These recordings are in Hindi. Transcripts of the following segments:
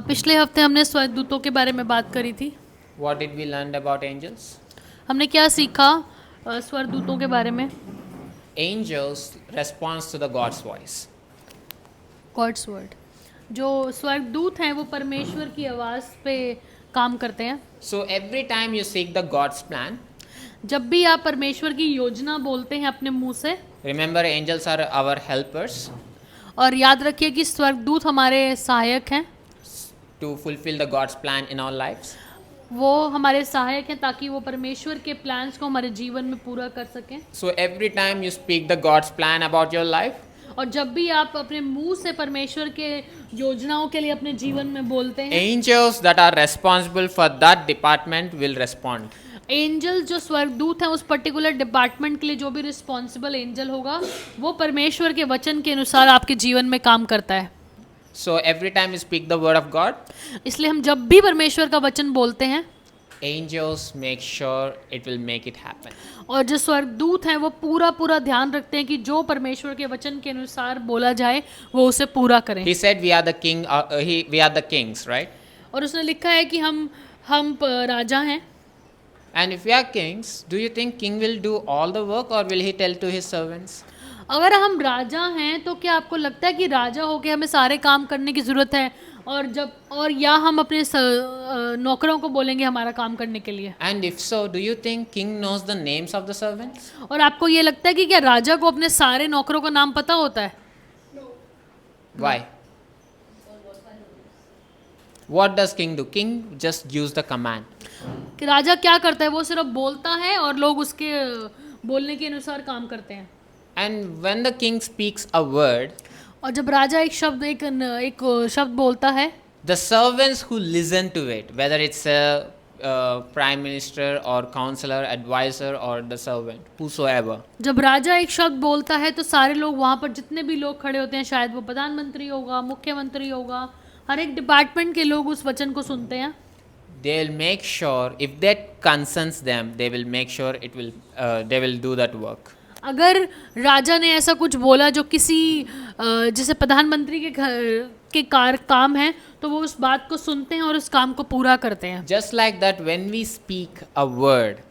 पिछले हफ्ते हमने स्वर्गदूतों के बारे में बात करी थी। What did we learn about angels? हमने क्या सीखा स्वर्गदूतों के बारे में? Angels responds to the God's voice. God's word. जो स्वर्गदूत हैं वो परमेश्वर की आवाज़ पे काम करते हैं। So every time you seek the God's plan, जब भी आप परमेश्वर की योजना बोलते हैं अपने मुंह से, remember angels are our helpers और याद रखिए कि स्वर्गदूत हमारे सहायक हैं। to fulfill the God's plan in our lives. वो हमारे सहायक हैं ताकि वो परमेश्वर के प्लान्स को हमारे जीवन में पूरा कर सकें। So every time you speak the God's plan about your life, और जब भी आप अपने मुंह से परमेश्वर के योजनाओं के लिए अपने जीवन में बोलते हैं, angels that are responsible for that department will respond. Angel जो स्वर्गदूत हैं उस पर्टिकुलर डिपार्टमेंट के लिए जो भी रिस्पॉन्सिबल एंजल होगा वो परमेश्वर के वचन के अनुसार आपके जीवन में काम करता है। So every time you speak the word of God, इसलिए हम जब भी परमेश्वर का वचन बोलते हैं, angels make sure it will make it happen. और जो स्वर्गदूत हैं वो पूरा ध्यान रखते हैं कि जो परमेश्वर के वचन के अनुसार बोला जाए वो उसे पूरा करें। He said we are the king. We are the kings, right? और उसने लिखा है कि हम राजा हैं। And if we are kings, do you think king will do all the work or will he tell to his servants? अगर हम राजा हैं तो क्या आपको लगता है कि राजा होके हमें सारे काम करने की ज़रूरत है और या हम अपने नौकरों को बोलेंगे हमारा काम करने के लिए? And if so, do you think king knows the names of the servants? और आपको ये लगता है कि क्या राजा को अपने सारे नौकरों का नाम पता होता है? Why? What does king do? King just use the command. कि राजा क्या करता है? वो सिर्फ बोलता है और लोग उसके बोलने के अनुसार काम करते हैं। And when the king speaks a word, और जब राजा एक शब्द बोलता है, the servants who listen to it, whether it's a prime minister or counselor, advisor or the servant, whosoever, जब राजा एक शब्द बोलता है तो सारे लोग वहाँ पर जितने भी लोग खड़े होते हैं, शायद वो प्रधानमंत्री होगा, मुख्यमंत्री होगा, हर एक डिपार्टमेंट के लोग उस वचन को सुनते हैं। they will make sure, if that concerns them, they will make sure they will do that work. अगर राजा ने ऐसा कुछ बोला जो किसी जैसे प्रधानमंत्री के काम है तो वो उस बात को सुनते हैं और उस काम को पूरा करते हैं। Just like that, when we speak a word,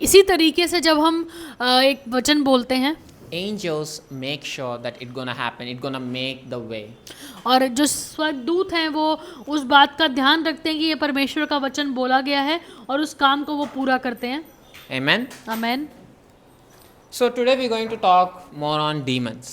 इसी तरीके से जब हम एक वचन बोलते हैं, angels make sure that it's gonna happen, it's gonna make the way. और जो स्वर्गदूत हैं वो उस बात का ध्यान रखते हैं कि ये परमेश्वर का वचन बोला गया है और उस काम को वो पूरा करते हैं। Amen. Amen. So today we're going to talk more on demons.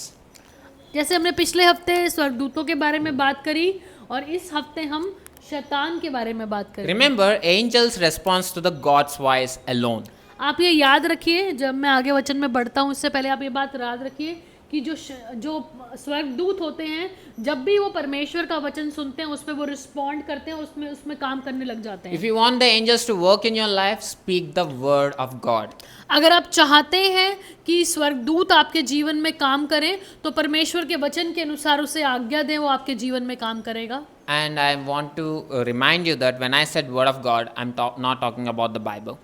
जैसे हमने पिछले हफ्ते स्वर्गदूतों के बारे में बात करी और इस हफ्ते हम शैतान के बारे में बात करें। Remember, angels responds to the God's voice alone. आप ये याद रखिए, जब मैं आगे वचन में बढ़ता हूँ उससे पहले आप ये बात याद रखिए कि जो स्वर्गदूत होते हैं जब भी वो परमेश्वर का वचन सुनते हैं उस पर वो रिस्पॉन्ड करते हैं और उसमें काम करने लग जाते हैं। If you want the angels to work in your life, speak the word of God. अगर आप चाहते हैं कि स्वर्गदूत आपके जीवन में काम करें तो परमेश्वर के वचन के अनुसार उसे आज्ञा दें, वो आपके जीवन में काम करेगा। And I want to remind you that when I said word of God, I'm not talking about the Bible.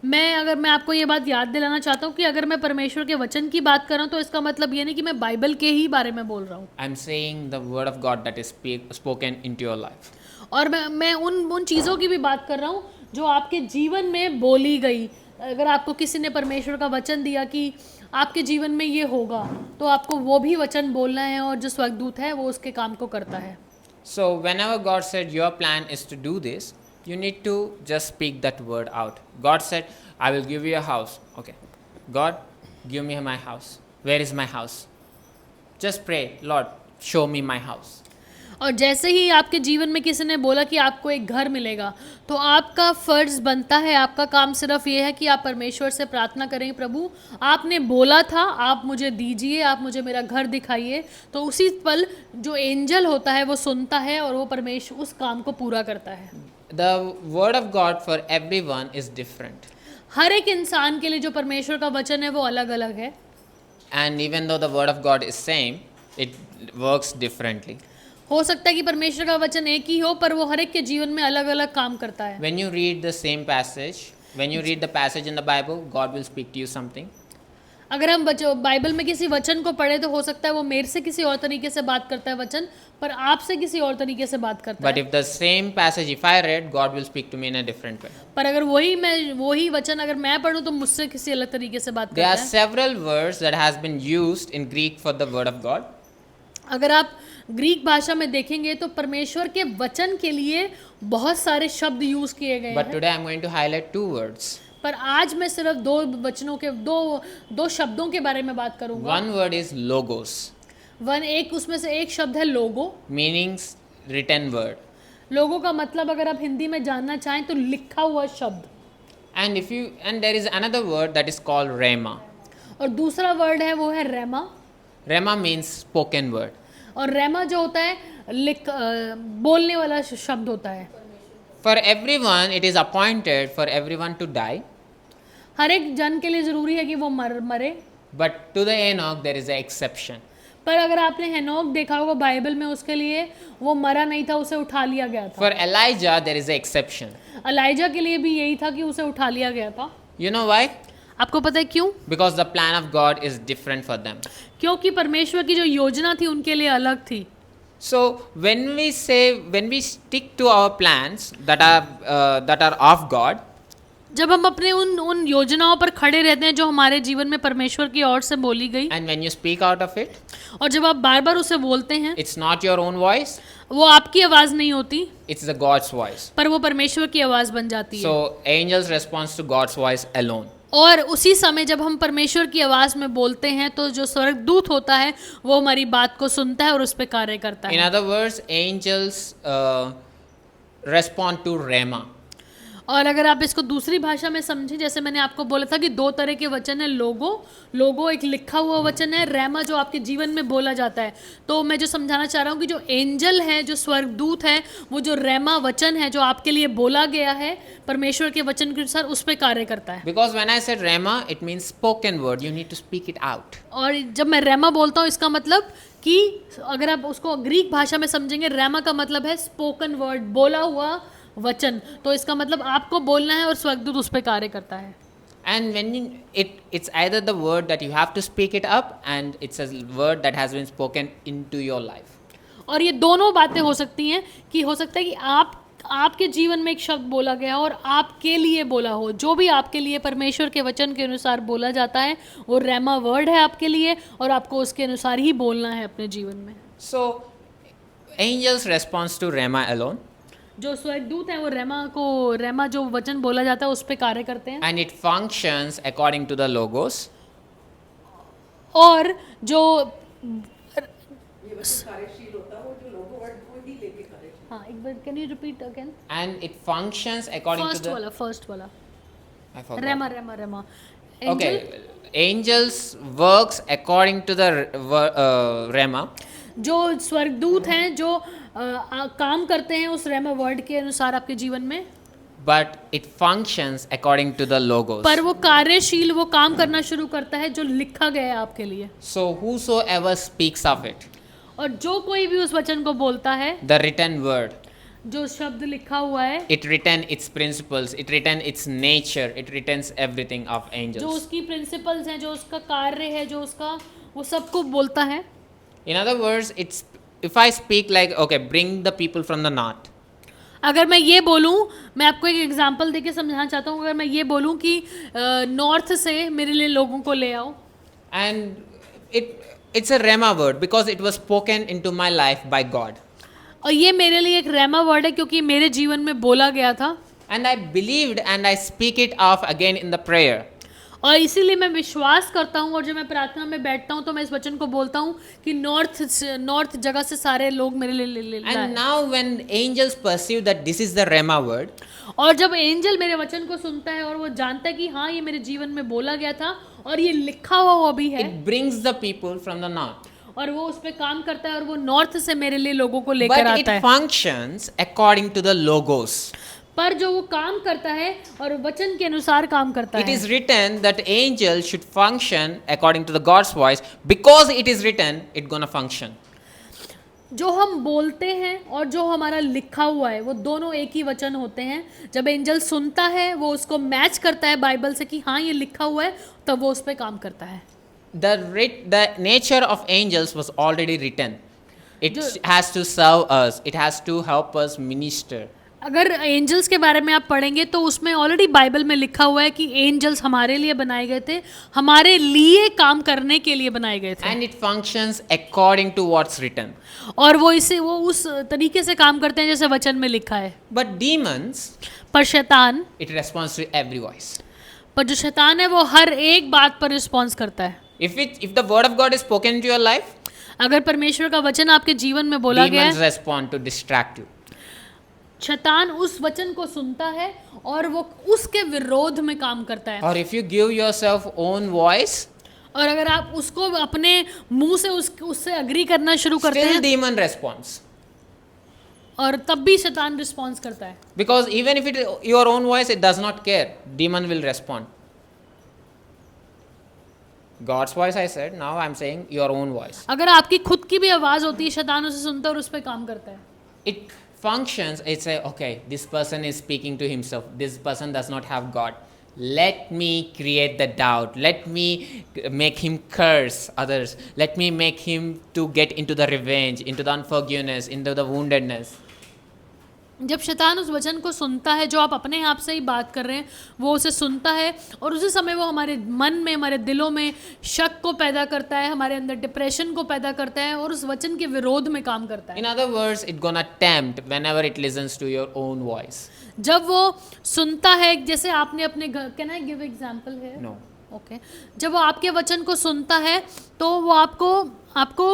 मैं आपको ये बात याद दिलाना चाहता हूँ कि अगर मैं परमेश्वर के वचन की बात कर रहा हूँ तो इसका मतलब ये नहीं कि मैं बाइबल के ही बारे में बोल रहा हूँ। I'm saying the word of God that is spoken into your life. और मैं उन चीज़ों की भी बात कर रहा हूँ जो आपके जीवन में बोली गई। अगर आपको किसी ने परमेश्वर का वचन दिया कि आपके जीवन में ये होगा तो आपको वो भी वचन बोलना है और जो स्वर्गदूत है वो उसके काम को करता है। So whenever God said your plan is to do this, you need to just speak that word out. God said, I will give you a house. Okay. God, give me my house. Where is my house? Just pray, Lord, show me my house. और जैसे ही आपके जीवन में किसी ने बोला कि आपको एक घर मिलेगा तो आपका फ़र्ज़ बनता है, आपका काम सिर्फ ये है कि आप परमेश्वर से प्रार्थना करें, प्रभु आपने बोला था, आप मुझे दीजिए, आप मुझे मेरा घर दिखाइए। तो उसी पल जो एंजल होता है वो सुनता है और वो परमेश्वर उस काम को पूरा करता है। The word of God for everyone is different. हर एक इंसान के लिए जो परमेश्वर का वचन है वो अलग अलग है। And even though the word of God is same, it works differently. हो सकता है कि परमेश्वर का वचन एक ही हो पर वो हर एक के जीवन में अलग अलग काम करता है। When you read the same passage, when you read the passage in the Bible, God will speak to you something. अगर हम बाइबल में किसी वचन को पढ़े तो हो सकता है वो मेरे से किसी और तरीके से बात करता है वचन, पर आपसे किसी और तरीके से बात करता But है। if the same passage, if I read, God will speak to me in a different way. पर अगर वही वचन अगर मैं पढ़ूं तो मुझसे किसी अलग तरीके से बात There are करता है। several words that has been used in Greek for the word of God. अगर आप ग्रीक भाषा में देखेंगे तो परमेश्वर के वचन के लिए बहुत सारे शब्द यूज किए गए But हैं, today I'm going to highlight two words. पर आज मैं सिर्फ दो शब्दों के बारे में बात करूंगा। One word is logos, उसमें से एक शब्द है लोगो। meanings written word. लोगो का मतलब अगर आप हिंदी में जानना चाहें तो लिखा हुआ शब्द। And there is another word that is called rhema. और दूसरा वर्ड है वो है रेमा। Rhema means spoken word. और रेमा जो होता है बोलने वाला शब्द होता है। For everyone, it is appointed for everyone to die. हर एक जन के लिए जरूरी है कि वो मरे। But to the Enoch, there is an exception. पर अगर आपने हेनोक देखा होगा बाइबल में, उसके लिए वो मरा नहीं था, उसे उठा लिया गया था। For Elijah, there is an exception. Elijah के लिए भी यही था कि उसे उठा लिया गया था। You know why? आपको पता है क्यों? Because the plan of God is different for them. क्योंकि परमेश्वर की जो योजना थी उनके लिए अलग थी। So when we stick to our plans that are of God, जब हम अपने उन योजनाओं पर खड़े रहते हैं जो हमारे जीवन में परमेश्वर की ओर से बोली गई, and when you speak out of it, और जब आप बार बार उसे बोलते हैं, it's not your own voice, वो आपकी आवाज नहीं होती, it's the God's voice. पर वो परमेश्वर की आवाज बन जाती है। So angels respond to God's voice alone. और उसी समय जब हम परमेश्वर की आवाज में बोलते हैं तो जो स्वर्गदूत होता है वो हमारी बात को सुनता है और उस पर कार्य करता In है। other words, angels respond to rhema. और अगर आप इसको दूसरी भाषा में समझें, जैसे मैंने आपको बोला था कि दो तरह के वचन है, लोगो एक लिखा हुआ वचन है, रेमा जो आपके जीवन में बोला जाता है। तो मैं जो समझाना चाह रहा हूँ कि जो एंजल है, जो स्वर्गदूत है, वो जो रेमा वचन है जो आपके लिए बोला गया है परमेश्वर के वचन के अनुसार, उस पर कार्य करता है। Because when I said rhema, it means spoken word. You need to speak it out. और जब मैं रेमा बोलता हूँ इसका मतलब कि अगर आप उसको ग्रीक भाषा में समझेंगे, रेमा का मतलब है स्पोकन वर्ड, बोला हुआ वचन। तो इसका मतलब आपको बोलना है और स्वर्गदूत उस पर कार्य करता है। And when it's either the word that you have to speak it up, and it's a word that has been spoken into your life. और ये दोनों बातें हो सकती हैं कि हो सकता है कि आपके जीवन में एक शब्द बोला गया और आपके लिए बोला हो। जो भी आपके लिए परमेश्वर के वचन के अनुसार बोला जाता है वो रेमा वर्ड है आपके लिए, और आपको उसके अनुसार ही बोलना है अपने जीवन में। So angels respond to rhema alone. जो स्वर्गदूत है वो रेमा जो वचन बोला जाता है उस पर कार्य करते हैं। And it functions according to the logos. और जो हाँ, एक बार can you repeat again? And it functions according to the... first वाला I forgot. रेमा Okay. Angels works according to the rhema. जो स्वर्गदूत हैं जो काम करते हैं उस रेमा वर्ड के अनुसार आपके जीवन में, But it functions according to the logos. पर वो कार्यशील, वो काम करना शुरू करता है जो लिखा गया है आपके लिए। So whosoever speaks of it, और जो कोई भी उस वचन को बोलता है, the written word, जो शब्द लिखा हुआ है, it written its principles, it written its nature, it written everything of जो angels. उसकी प्रिंसिपल्स हैं, जो उसका कार्य है, जो उसका वो सब को बोलता है। In other words, if I speak like, okay, bring the people from the north. अगर मैं ये बोलूँ, मैं आपको एक एग्जांपल देके समझाना चाहता हूँ, अगर मैं ये बोलूँ कि नॉर्थ से मेरे लिए लोगों को ले आओ, And it's a rhema word because it was spoken into my life by God. और ये मेरे लिए एक रेमा वर्ड है क्योंकि मेरे जीवन में बोला गया था, And I believed and I speak it off again in the prayer. और इसीलिए मैं विश्वास करता हूँ, और जब मैं प्रार्थना में बैठता हूँ तो मैं इस वचन को बोलता हूँ कि नॉर्थ जगह से सारे लोग मेरे लिए ले And now when angels perceive that this is the rhema word, और जब एंजल मेरे वचन को सुनता है और वो जानता है कि हाँ ये मेरे जीवन में बोला गया था और ये लिखा हुआ भी है, it brings the people from the north. और वो उस पर काम करता है और वो नॉर्थ से मेरे लिए लोगों को लेकर But आता it है। functions according to the logos. पर जो वो काम करता है और वचन के अनुसार काम करता It है। is written that angels should function according to the God's voice. Because it is written, it's gonna function. जो हम बोलते हैं और जो हमारा लिखा हुआ है वो दोनों एक ही वचन होते हैं। जब एंजल सुनता है वो उसको मैच करता है बाइबल से कि हाँ ये लिखा हुआ है, तब वो उस पर काम करता है। the nature of angels was already written. It has to serve us. It has to help us minister. अगर एंजल्स के बारे में आप पढ़ेंगे तो उसमें ऑलरेडी बाइबल में लिखा हुआ है कि एंजल्स हमारे लिए बनाए गए थे, हमारे लिए काम करने के लिए बनाए गए थे, And it functions according to what's written. और वो उस तरीके से काम करते हैं जैसे वचन में लिखा है. But demons, पर शैतान, it responds to every voice. पर जो शैतान है वो हर एक बात पर रिस्पॉन्स करता है. If the word of God is spoken into your life, अगर परमेश्वर का वचन आपके जीवन में बोला गया demons है, respond to distract you. शैतान उस वचन को सुनता है और वो उसके विरोध में काम करता है. Or if you give yourself own voice, और अगर आप उसको अपने मुंह से उससे अग्री करना शुरू करते still हैं, demon responds. और तब भी शैतान रिस्पॉन्स करता है. Because even if it is your own voice, it does not care. Demon will respond. God's voice I said, now I'm saying your own voice. अगर आपकी खुद की भी आवाज होती है, शैतान उसे सुनता है और उस पर काम करता है. It functions, it's say, okay, this person is speaking to himself. This person does not have God. Let me create the doubt. Let me make him curse others. Let me make him to get into the revenge, into the unforgiveness, into the woundedness. जब शैतान उस वचन को सुनता है जो आप अपने आप से ही बात कर रहे हैं, वो उसे सुनता है और उसी समय वो हमारे मन में, हमारे दिलों में शक को पैदा करता है, हमारे अंदर डिप्रेशन को पैदा करता है और उस वचन के विरोध में काम करता है. In other words, it gonna tempt whenever it listens to your own voice. जब वो सुनता है, जैसे आपने अपने घर, कैन आई गिव एग्जांपल है? No. ओके. जब वो आपके वचन को सुनता है तो वो आपको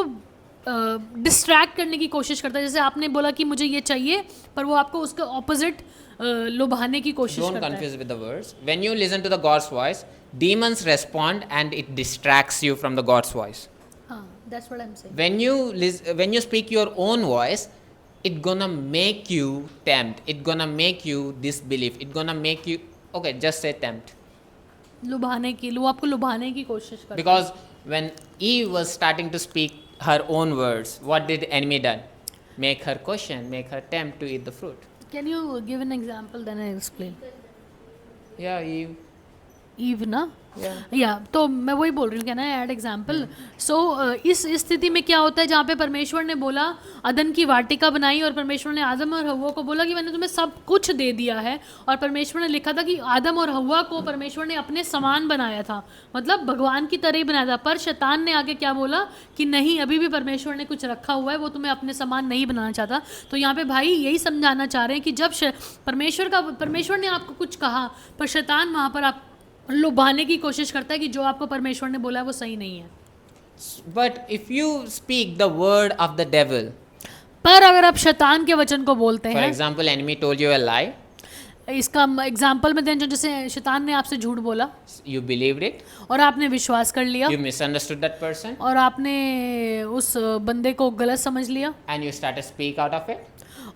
डिस्ट्रैक्ट करने की कोशिश करता है. जैसे आपने बोला कि मुझे ये चाहिए, पर वो आपको उसके ऑपोजिट लुभाने की कोशिश Don't करता है. confuse with the words. When you listen to the God's voice, demons respond and it distracts you from the God's voice. हाँ, that's what I'm saying. When you speak your own voice, it gonna make you tempt. It gonna make you disbelieve. It gonna make you, okay, just say tempt. लुभाने की, वो आपको लुभाने की कोशिश करता है. Because when Eve was starting to speak her own words, what did enemy done? Make her question, make her tempt to eat the fruit. Can you give an example, then I explain. Yeah, Eve. Eve ना, Yeah. या तो मैं वही बोल रही हूँ, क्या ना, ऐड एग्जाम्पल. सो इस स्थिति में क्या होता है जहाँ पे परमेश्वर ने बोला, अदन की वाटिका बनाई और परमेश्वर ने आदम और हव्वा को बोला कि मैंने तुम्हें सब कुछ दे दिया है, और परमेश्वर ने लिखा था कि आदम और हव्वा को परमेश्वर ने अपने समान बनाया था, मतलब भगवान की तरह ही बनाया था. पर शैतान ने आके क्या बोला कि नहीं, अभी भी परमेश्वर ने कुछ रखा हुआ है, वो तुम्हें अपने समान नहीं बनाना चाहता. तो यहाँ पे भाई यही समझाना चाह रहे हैं कि जब परमेश्वर ने आपको कुछ कहा, पर शैतान वहाँ पर आप लुभाने की कोशिश करता है कि जो आपको परमेश्वर ने बोला है वो सही नहीं है. But if you speak the word of the devil, पर अगर आप शैतान के वचन को बोलते for हैं, example, enemy told you a lie, इसका एग्जाम्पल में दें, जैसे शैतान ने आपसे झूठ बोला you believed it, और आपने विश्वास कर लिया you misunderstood that person, और आपने उस बंदे को गलत समझ लिया and you started to speak out of it,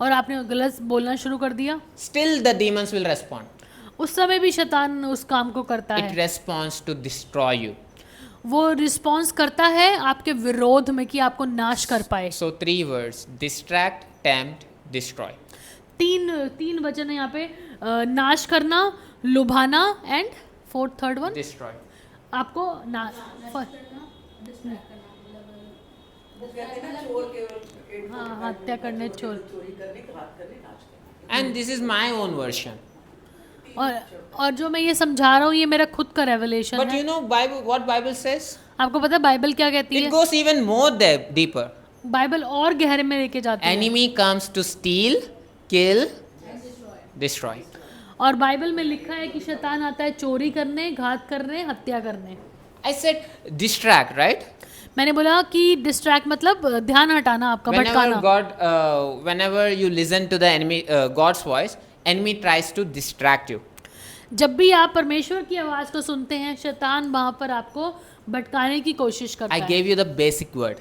और आपने गलत बोलना शुरू कर दिया, still the demons will respond. उस समय भी शैतान उस काम को करता It है. responds to destroy you. वो रिस्पॉन्स करता है आपके विरोध में कि आपको नाश कर पाए. So 3 words: distract, tempt, destroy. तीन वचन है यहाँ पे, नाश करना, लुभाना एंड थर्ड वन Destroy. आपको हाँ, हत्या करने, चोर. And this is my own version. और जो मैं ये समझा रहा हूँ ये मेरा खुद का रेवलेशन But है. you know what Bible says? आपको पता है बाइबल क्या कहती It है? goes even more deeper. Bible और गहरे में लेके जाती है. Enemy comes to steal, kill, destroy. और बाइबल में लिखा है कि शैतान आता है चोरी करने, घात करने, हत्या करने. I said distract, right? मैंने बोला कि डिस्ट्रैक्ट मतलब ध्यान हटाना, आपका भटकाना. Whenever you listen to the enemy, God's voice, enemy tries to distract you. जब भी आप परमेश्वर की आवाज को सुनते हैं, शैतान वहाँ पर आपको भटकाने की कोशिश करता I है. gave you the basic word,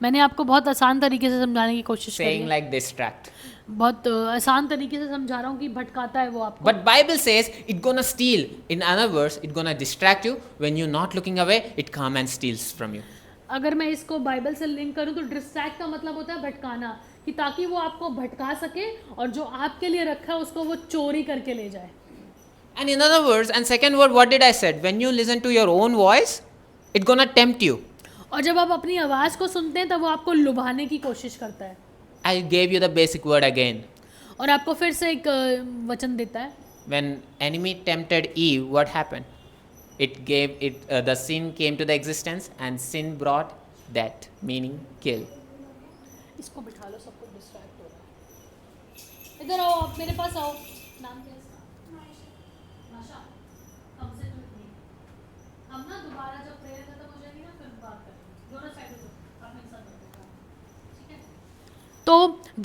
मैंने आपको बहुत आसान तरीके से समझाने की कोशिश करी saying है. like distract. बहुत आसान तरीके से समझा रहा हूँ कि भटकाता है वो आपको. But Bible says it gonna steal. In other words, it gonna distract you. When you're not looking away, it come and steals from you. अगर मैं इसको बाइबल से लिंक करूँ तो डिस्ट्रैक्ट का मतलब होता है भटकाना, कि ताकि वो आपको भटका सके और जो आपके लिए रखा है उसको वो चोरी करके ले जाए. And in other words, and second word, what did I said? When you listen to your own voice, It's gonna tempt you. और जब आप अपनी आवाज़ को सुनते हैं तब वो आपको लुभाने की कोशिश करता है, I gave you the basic word again. और आपको फिर से एक वचन देता है. When enemy tempted Eve, what happened? The sin came to the existence, and sin brought death, meaning kill. इसको बिठा लो, सब कुछ डिस्ट्रैक्ट हो रहा है. इधर आओ, आप मेरे पास आओ. नाम क्या है इसका? माशा. हमसे तो नहीं. हम ना दोबारा जब प्रेयर खत्म हो जाएगी ना फिर बात करेंगे. दोनों साइड से आप मेरे साथ बैठो. ठीक है. तो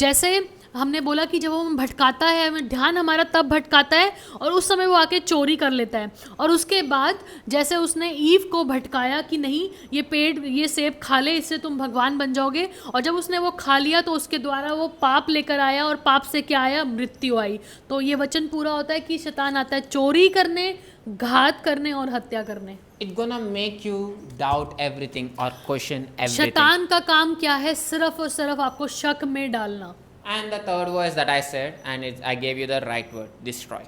जैसे हमने बोला कि जब वो हमें भटकाता है, हमें ध्यान हमारा तब भटकाता है और उस समय वो आके चोरी कर लेता है. और उसके बाद जैसे उसने ईव को भटकाया कि नहीं ये पेड़, ये सेब खा ले, इससे तुम भगवान बन जाओगे. और जब उसने वो खा लिया तो उसके द्वारा वो पाप लेकर आया, और पाप से क्या आया? मृत्यु आई. तो ये वचन पूरा होता है कि शैतान आता है चोरी करने, घात करने और हत्या करने. It's gonna make you doubt everything or question everything. शैतान का काम क्या है? सिर्फ और सिर्फ आपको शक में डालना. And the third verse that I said, and I gave you the right word, destroy.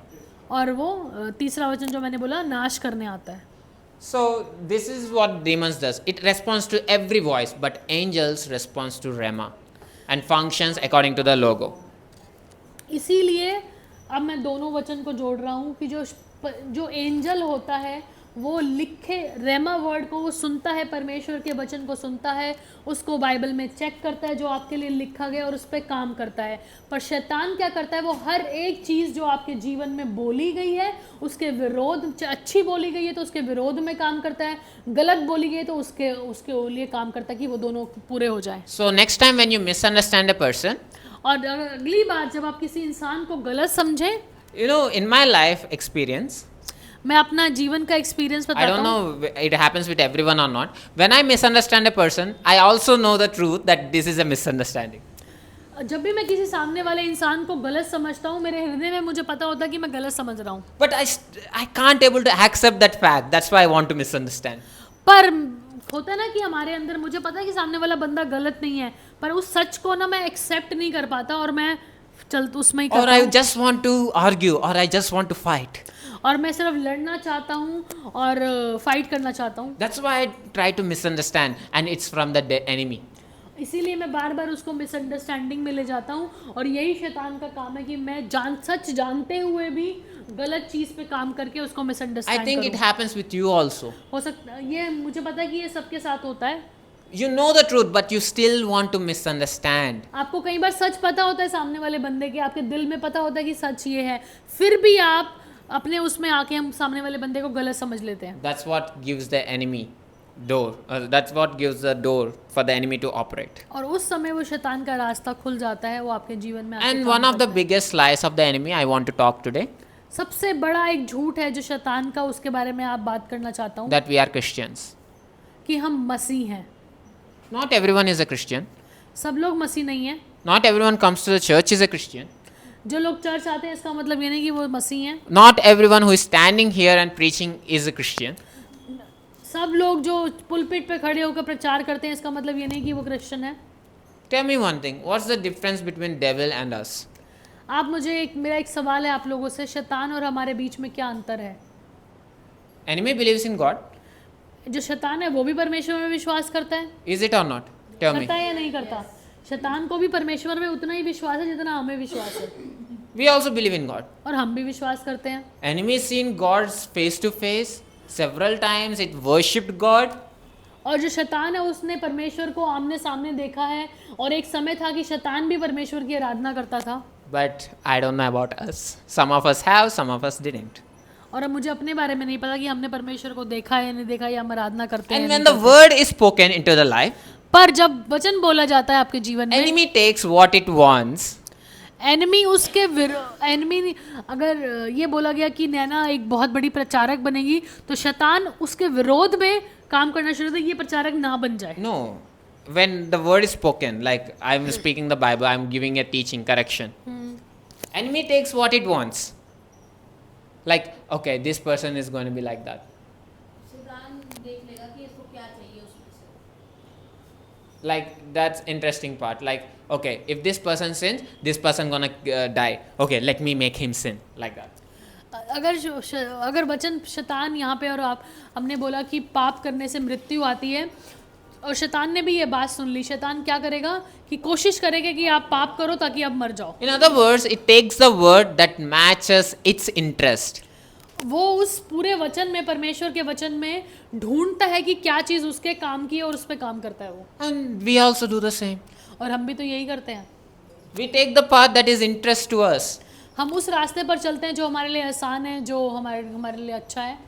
और वो तीसरा वचन जो मैंने बोला, नाश करने आता है. So this is what demons does. It responds to every voice, but angels responds to Rema and functions according to the logo. इसीलिए अब मैं दोनों वचन को जोड़ रहा हूँ कि जो एंजल होता है वो लिखे रेमा वर्ड को वो सुनता है, परमेश्वर के वचन को सुनता है, उसको बाइबल में चेक करता है जो आपके लिए लिखा गया और उस पर काम करता है. पर शैतान क्या करता है? वो हर एक चीज़ जो आपके जीवन में बोली गई है उसके विरोध, अच्छी बोली गई है तो उसके विरोध में काम करता है, गलत बोली गई है तो उसके लिए काम करता है कि वो दोनों पूरे हो जाए. So next time when you misunderstand a person, और अगली बार जब आप किसी इंसान को गलत समझें, in my life experience, मैं अपना जीवन का एक्सपीरियंस I बताता don't हूँ. know it happens with everyone or not. When I misunderstand a person, I also know the truth that this is a misunderstanding. जब भी मैं किसी सामने वाले इंसान को गलत समझता हूँ, मेरे हृदय में मुझे पता होता है कि मैं गलत समझ रहा हूँ. But I can't able to accept that fact. That's why I want to misunderstand. पर होता है ना कि हमारे अंदर मुझे पता है कि सामने वाला बंदा गलत नहीं है, पर उस सच को ना मैं एक्सेप्ट नहीं कर पाता और मैं उसमें ही Or करता I हूँ. just want to argue, or I just want to fight. और मैं सिर्फ लड़ना चाहता हूँ और फाइट करना चाहता हूँ. That's why I try to misunderstand, and it's from the enemy. इसीलिए मैं बार बार उसको मिसअंडरस्टैंडिंग में ले जाता हूँ. और यही शैतान का काम है कि मैं सच जानते हुए भी गलत चीज़ पे काम करके उसको I misunderstand think it happens with you also. हो सकता है, ये मुझे पता है कि ये सबके साथ होता है. You know the truth, but you still want to misunderstand. आपको कई बार सच पता होता है सामने वाले बंदे के, आपके दिल में पता होता है कि सच ये है, फिर भी आप अपने उसमें आके हम सामने वाले बंदे को गलत समझ लेते हैं. That's what gives the enemy door. That's what gives the door for the enemy to operate. और उस समय वो शैतान का रास्ता खुल जाता है, वो आपके जीवन में आके And काम one of the करता है. biggest lies of the enemy I want to talk today, सबसे बड़ा एक झूठ है जो शैतान का, उसके बारे में आप बात करना चाहता हूँ, that we are Christians. कि हम मसीह हैं. Not everyone is a Christian. सब लोग मसीह नहीं हैं. Not everyone comes to the church is a Christian. जो लोग चर्च आते हैं इसका मतलब ये नहीं कि वो मसीह हैं. Not everyone who is standing here and preaching is a Christian. सब लोग जो पुलपिट पे खड़े होकर प्रचार करते हैं इसका मतलब ये नहीं कि वो क्रिश्चियन है. Tell me one thing. What's the difference between devil and us? आप मुझे मेरा एक सवाल है आप लोगों से, शैतान और हमारे बीच में क्या अंतर है? Enemy believes in God. जो शैतान है वो भी परमेश्वर में विश्वास करता है. Is it or not? Tell me. करता है या नहीं करता? शैतान को भी परमेश्वर में उतना ही विश्वास है जितना हमें विश्वास है. We also believe in God. और हम भी विश्वास करते हैं. Enemy seen God's face to face several times. It worshipped God. और जो शैतान है उसने परमेश्वर को आमने सामने देखा है, और एक समय था कि शैतान भी परमेश्वर की आराधना करता था. But I don't know about us. Some of us have, some of us didn't. और अब मुझे अपने बारे में नहीं पता कि हमने परमेश्वर को देखा है या नहीं देखा, या हम आराधना करते हैं And या when नहीं the word is spoken into the life, करते. पर जब वचन बोला जाता है आपके जीवन में, enemy takes what it wants. Enemy उसके एनिमी, अगर ये बोला गया कि नैना एक बहुत बड़ी प्रचारक बनेगी तो शैतान उसके विरोध में काम करना शुरू करता है, ये प्रचारक ना बन जाए. No. When the word is spoken, like I'm speaking the Bible, I'm giving a teaching, correction. Enemy takes what it wants. Like, okay, this person is going to be like that. शैतान देख लेगा कि इसको क्या चाहिए उसमें से. Like, that's interesting part. Like, okay, if this person sins, this person gonna die. Okay, let me make him sin. Like that. अगर वचन शैतान यहाँ पे, और आप हमने बोला कि पाप करने से मृत्यु आती है, और शैतान ने भी ये बात सुन ली। शैतान क्या करेगा कि कोशिश करेगा कि आप पाप करो ताकि आप मर जाओ। In other words, it takes the word that matches its interest. वो उस पूरे वचन में, परमेश्वर के वचन में ढूंढता है कि क्या चीज़ उसके काम की है और उस पर काम करता है वो। And we also do the same. और हम भी तो यही करते हैं। We take the path that is interest to us. हम उस रास्ते पर चलते हैं जो हमारे लिए आसान है, जो हमारे लिए अच्छा है,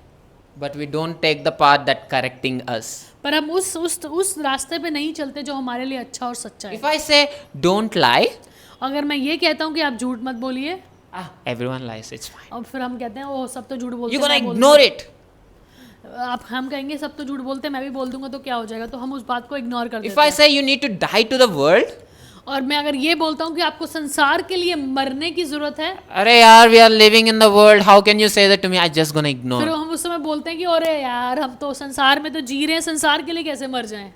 But we don't take the path that correcting us. पर हम उस रास्ते पे नहीं चलते जो हमारे लिए अच्छा और सच्चा है। If I say don't lie, अगर मैं ये कहता हूँ कि आप झूठ मत बोलिए, everyone lies, it's fine. और फिर हम कहते हैं वो सब तो झूठ बोलते You're हैं, gonna मैं बोल ignore it. दूंगा। हम कहेंगे सब तो झूठ बोलते हैं, मैं भी बोल दूंगा तो क्या हो जाएगा, तो हम उस बात को इग्नोर कर If देते I हैं। say you need to die to the world, और मैं अगर ये बोलता हूँ कि आपको संसार के लिए मरने की जरूरत है, अरे यार we are living in the world, how can you say that to me? I just gonna फिर ignore. हम उस समय बोलते हैं कि अरे यार हम तो संसार में तो जी रहे हैं, संसार के लिए कैसे मर जाएं।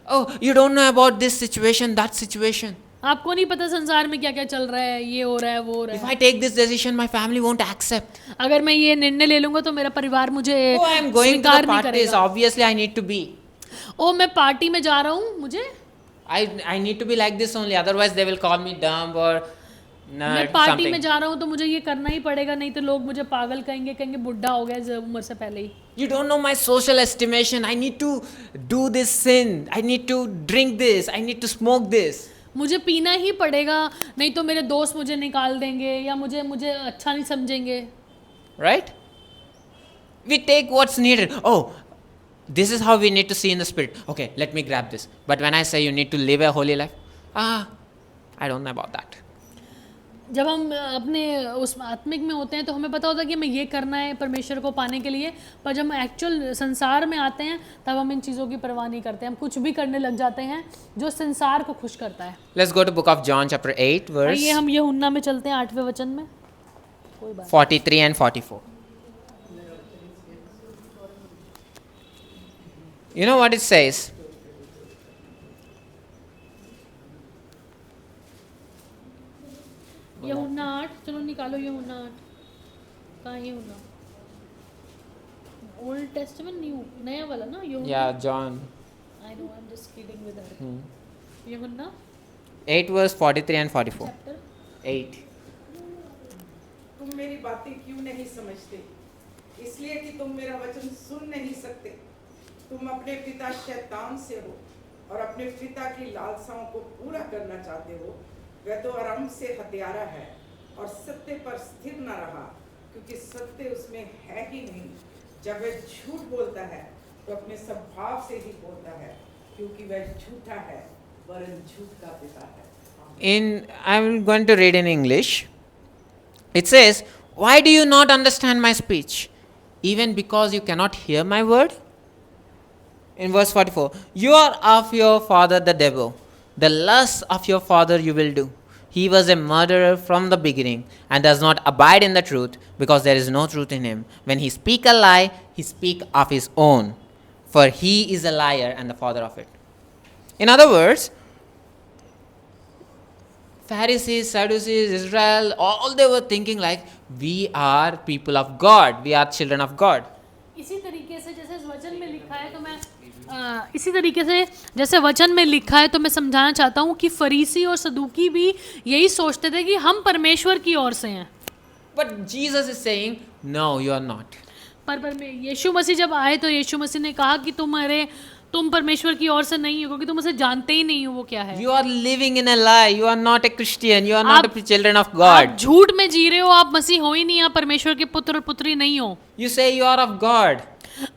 Oh, you don't know about this situation, that situation. आपको नहीं पता संसार में क्या क्या चल रहा है, ये हो रहा है, वो हो रहा If है। I take this decision, my family won't accept. अगर मैं ये निर्णय ले लूंगा तो मेरा परिवार मुझे Oh, I am going to स्वीकार the नहीं parties. करेगा। Obviously, I need to be. ओ मैं पार्टी में जा रहा हूँ, मुझे I need to be like this only. Otherwise, they will call me dumb or मैं nerd पार्टी something. में जा रहा हूँ तो मुझे ये करना ही पड़ेगा, नहीं तो लोग मुझे पागल कहेंगे बुढ़ा हो गया उम्र से पहले ही। You don't know my social estimation. I need to do this sin. I need to drink this. I need to smoke this. मुझे पीना ही पड़ेगा, नहीं तो मेरे दोस्त मुझे निकाल देंगे या मुझे अच्छा नहीं समझेंगे। Right? We take what's needed. Oh, this is how we need to see in the spirit. Okay, let me grab this. But when I say you need to live a holy life, I don't know about that. जब हम अपने उस आत्मिक में होते हैं तो हमें पता होता है कि हमें ये करना है परमेश्वर को पाने के लिए, पर जब हम एक्चुअल संसार में आते हैं तब हम इन चीज़ों की परवाह नहीं करते, हम कुछ भी करने लग जाते हैं जो संसार को खुश करता है। Let's go to book of John chapter 8 verse आइए हम यूहन्ना में चलते हैं 8वें वचन में। कोई बात 43 and 44. You know what it says? यूहन्ना 8, चलो निकालो यूहन्ना 8। कहाँ है यूहन्ना? ओल्ड टेस्टामेंट, न्यू, नया वाला ना यूहन्ना। Yeah, John I know, I am just kidding with her. यूहन्ना 8 verse 43 and 44. चैप्टर 8. तुम मेरी बातें क्यों नहीं समझते? इसलिए कि तुम मेरा वचन सुन नहीं सकते। तुम अपने पिता शैतान से हो और अपने पिता की लालसाओं को पूरा करना चाहते हो। वह तो आरंभ से हत्यारा है और सत्य पर स्थिर न रहा, क्योंकि सत्य उसमें है ही नहीं। जब वह झूठ बोलता है तो अपने स्वभाव से ही बोलता है, क्योंकि वह झूठा है, वरन झूठ का पिता है। I'm going to read in English. It says, why do you not understand my speech? Even because you cannot hear my word? In verse 44, you are of your father the devil. The lusts of your father you will do. He was a murderer from the beginning and does not abide in the truth, because there is no truth in him. When he speak a lie, he speak of his own, for he is a liar and the father of it. In other words, Pharisees, Sadducees, Israel, all they were thinking like, we are people of God, we are children of God. इसी तरीके से जैसे इस वचन में लिखा है, तो मैं इसी तरीके से जैसे वचन में लिखा है तो मैं समझाना चाहता हूँ कि फरीसी और सदूकी भी यही सोचते थे कि हम परमेश्वर की ओर से हैं। But Jesus is saying, no, you are not. पर यीशु मसीह जब आए तो यीशु मसीह ने कहा कि तुम परमेश्वर की ओर से नहीं हो, क्योंकि तुम उसे जानते ही नहीं हो वो क्या है। You are living in a lie, you are not a Christian, you are not a children of आप God. झूठ में जी रहे हो, आप मसीह हो ही नहीं, आप परमेश्वर के पुत्र और पुत्री नहीं हो। You say you are of God,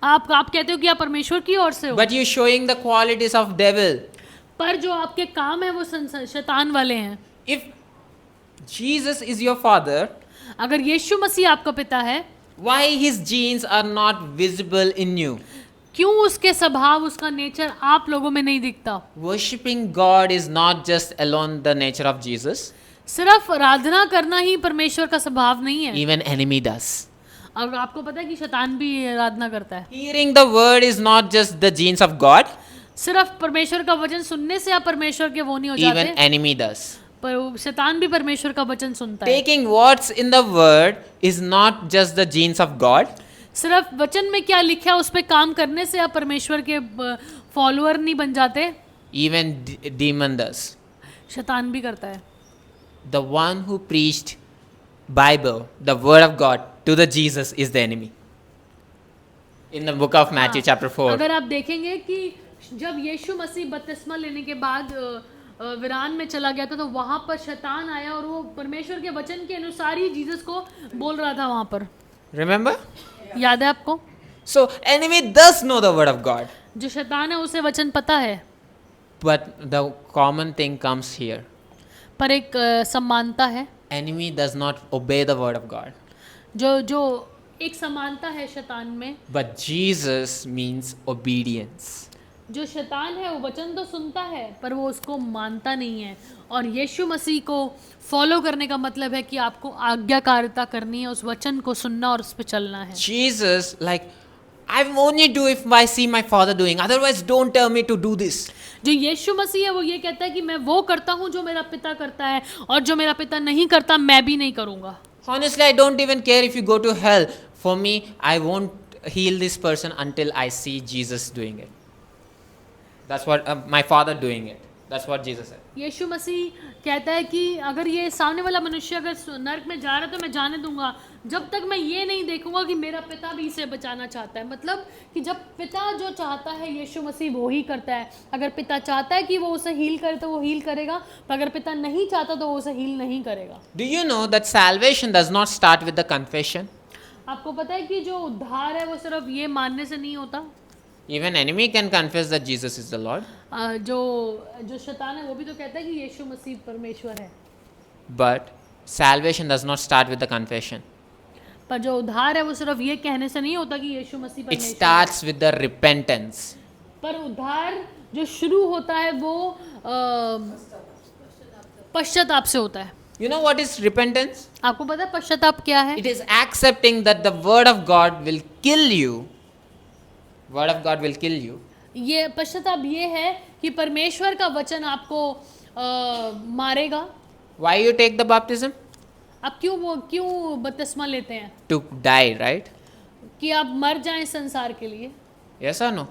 आप कहते हो कि आप परमेश्वर की ओर से हो, but you showing the qualities of devil. पर जो आपके काम है वो शैतान वाले हैं। If Jesus is your father, अगर यीशु मसीह आपका पिता है, why his genes are not visible in you? क्यों उसके स्वभाव, उसका नेचर आप लोगों में नहीं दिखता? Worshipping God is not just alone the nature of Jesus. सिर्फ आराधना करना ही परमेश्वर का स्वभाव नहीं है। Even enemy does. अब आपको पता है कि शैतान भी आराधना करता है। Hearing the word is not just the genes of God. सिर्फ परमेश्वर का वचन सुनने से आप परमेश्वर के वो नहीं हो Even जाते, enemy does. पर वो शैतान भी परमेश्वर का वचन सुनता है। Taking what's in the word is not just the genes of God, सिर्फ वचन में क्या लिखा है उस पे काम करने से आप परमेश्वर के फॉलोअर नहीं बन जाते, even demon does. शैतान भी करता है। The one who preached Bible, the word of God to the Jesus is the enemy. In the book of Matthew हाँ, chapter 4. अगर आप देखेंगे कि जब यीशु मसीह बपतिस्मा लेने के बाद विरान में चला गया था तो वहां पर शैतान आया और वो परमेश्वर के वचन के अनुसार ही जीसस को बोल रहा था वहां पर। Remember? याद है आपको? So enemy does know the word of God. जो शैतान है उसे वचन पता है, But the common thing comes here. पर एक समानता है, Enemy does not obey the word of God. जो एक समानता है शैतान में। But Jesus means obedience. जो शैतान है वो वचन तो सुनता है पर वो उसको मानता नहीं है, और यीशु मसीह को फॉलो करने का मतलब है कि आपको आज्ञाकारिता करनी है, उस वचन को सुनना और उस पर चलना है। Jesus, like, I will only do if I see my father doing. Otherwise, don't tell me to do this. जो यीशु मसीह है वो ये कहता है कि मैं वो करता हूँ जो मेरा पिता करता है, और जो मेरा पिता नहीं करता मैं भी नहीं करूँगा। Honestly, I don't even care if you go to hell. For me, I won't heal this person until I see Jesus doing it. That's what my father doing it. That's what Jesus said. यीशु मसीह कहता है कि अगर ये सामने वाला मनुष्य अगर नरक में जा रहा है तो मैं जाने दूंगा जब तक मैं ये नहीं देखूंगा कि मेरा पिता भी इसे बचाना चाहता है। मतलब कि जब पिता जो चाहता है यीशु मसीह वो ही करता है। अगर पिता चाहता है कि वो उसे हील करे तो वो हील करेगा, पर अगर पिता नहीं चाहता तो वो उसे हील नहीं करेगा। Do you know that salvation does not start with the confession? आपको पता है कि जो उद्धार है वो सिर्फ ये मानने से नहीं होता। Even enemy can confess that Jesus is the Lord. जो शैतान है वो भी तो कहता है कि यीशु मसीह परमेश्वर है, But salvation does not start with the confession. पर जो उद्धार है वो सिर्फ ये कहने से नहीं होता कि यीशु मसीह It परमेश्वर है। starts with the repentance. पर उद्धार जो शुरू होता है वो पश्चाताप से होता है। You know what is repentance? आपको पता है पश्चाताप क्या है? It is accepting that the word of God will kill you. Word of God will kill you. ये पश्चाताप ये है कि परमेश्वर का वचन आपको मारेगा। Why you take the baptism? आप क्यों बपतिस्मा लेते हैं? To die, right? कि आप मर जाएं संसार के लिए। Yes or no?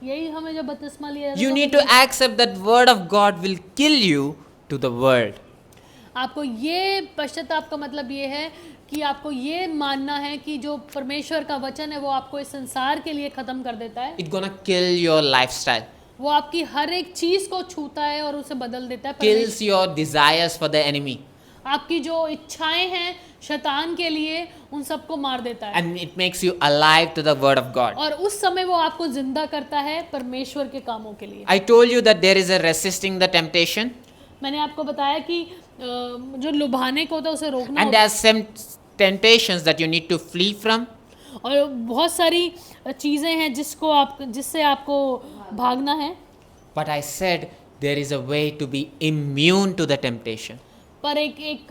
यही हमें जब बपतिस्मा लिया You need to accept that word of God will kill you to the world. आपको ये पश्चाताप का मतलब ये है कि आपको ये मानना है कि जो परमेश्वर का वचन है वो आपको इस संसार के लिए खत्म कर देता है। It's gonna kill your lifestyle. वो आपकी हर एक चीज को छूता है और उसे बदल देता है। Kills your desires for the enemy. आपकी जो इच्छाएं हैं शैतान के लिए उन सबको मार देता है। And it makes you alive to the word of God. और उस समय वो आपको जिंदा करता है परमेश्वर के कामों के लिए। I told you that there is a resisting the temptation. मैंने आपको बताया कि जो लुभाने को होता है उसे रोकना And there are some temptations that you need to flee from. और बहुत सारी चीजें हैं जिससे आपको भागना है। But I said there is a way to be immune to the temptation. पर एक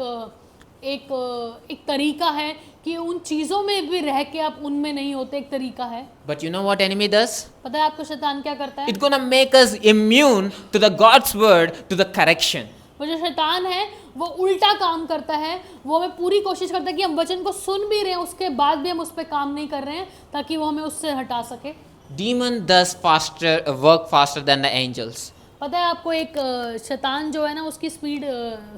तरीका है कि उन चीजों में भी रह के आप उनमें नहीं होते। एक तरीका है। But you know what enemy does? पता है आपको शैतान क्या करता है? It's gonna make us immune to the God's word, to the correction. वो जो शैतान है वो उल्टा काम करता है। वो हमें पूरी कोशिश करता है कि हम वचन को सुन भी रहे हैं उसके बाद भी हम उस पर काम नहीं कर रहे हैं ताकि वो हमें उससे हटा सके। Demon does work faster than the angels. पता है आपको एक शैतान जो है ना उसकी स्पीड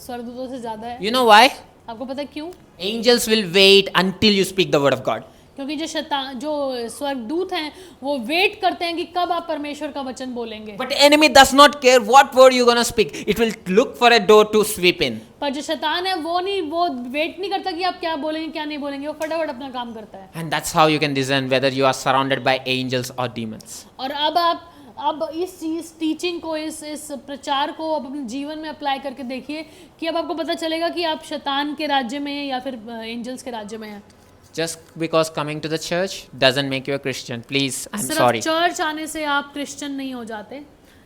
स्वर्गदूतों से ज्यादा है। You know why? आपको पता है क्यों? Angels will wait until you speak the word of God. क्योंकि जो स्वर्गदूत हैं वो वेट करते हैं कि कब आप परमेश्वर का वचन बोलेंगे। But enemy does not care what word you're gonna speak. It will look for a door to sweep in. पर जो शैतान है वो वेट नहीं करता कि आप क्या बोलेंगे क्या नहीं बोलेंगे, वो फटाफट अपना काम करता है। And that's how you can discern whether you are surrounded by angels or demons. और अब इस चीज टीचिंग को इस प्रचार को अब अपने जीवन में अप्लाई करके देखिए कि अब आपको पता चलेगा कि आप शैतान के राज्य में हैं या फिर एंजल्स के राज्य में हैं। Just because coming to the church doesn't make you a Christian. Please, I'm सिर्फ sorry. चर्च आने से आप क्रिश्चियन नहीं हो जाते।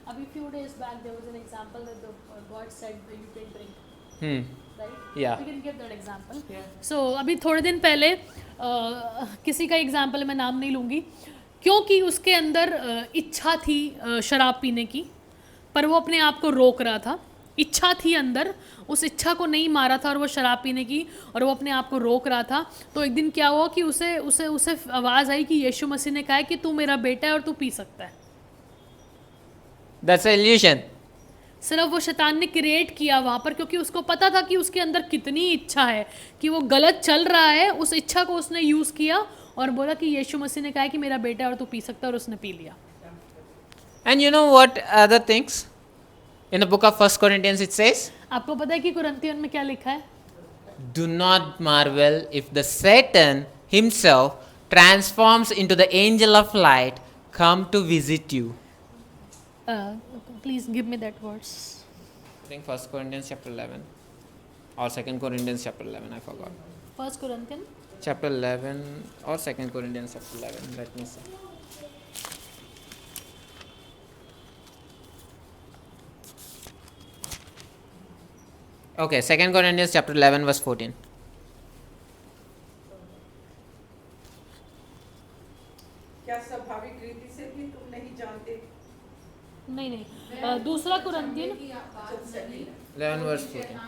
अभी few days back there was an example that God said that you can drink, right? Yeah. We can give that example. So अभी थोड़े दिन पहले किसी का एग्जाम्पल मैं नाम नहीं लूँगी क्योंकि उसके अंदर इच्छा थी शराब पीने की, पर वो अपने आप को रोक रहा था इच्छा थी अंदर, उस इच्छा को नहीं मारा था और वो शराब पीने की, और वो अपने आप को रोक रहा था। तो एक दिन क्या हुआ कि उसे उसे उसे आवाज़ आई कि यीशु मसीह ने कहा है कि तू मेरा बेटा है और तू पी सकता है। That's an illusion. सिर्फ वो शैतान ने क्रिएट किया वहाँ पर, क्योंकि उसको पता था कि उसके अंदर कितनी इच्छा है, कि वो गलत चल रहा है। उस इच्छा को उसने यूज़ किया और बोला कि यीशु मसीह ने कहा है कि मेरा बेटा है और तू पी सकता है, और उसने पी लिया। And you know what other things? In the book of 1 Corinthians it says, आपको पता है कि कुरिन्थियन में क्या लिखा है? do not marvel if the Satan himself transforms into the angel of light come to visit you. Please give me that words. I think 1 Corinthians chapter 11 or 2 Corinthians chapter 11, I forgot. First Corinthian Chapter 11 or 2 Corinthians chapter 11, let me see. Okay, 2 Corinthians chapter 11 verse 14. क्या स्वाभाविक रीति से भी तुम नहीं जानते? नहीं नहीं, दूसरा कुरिन्थियन 11 verse 14.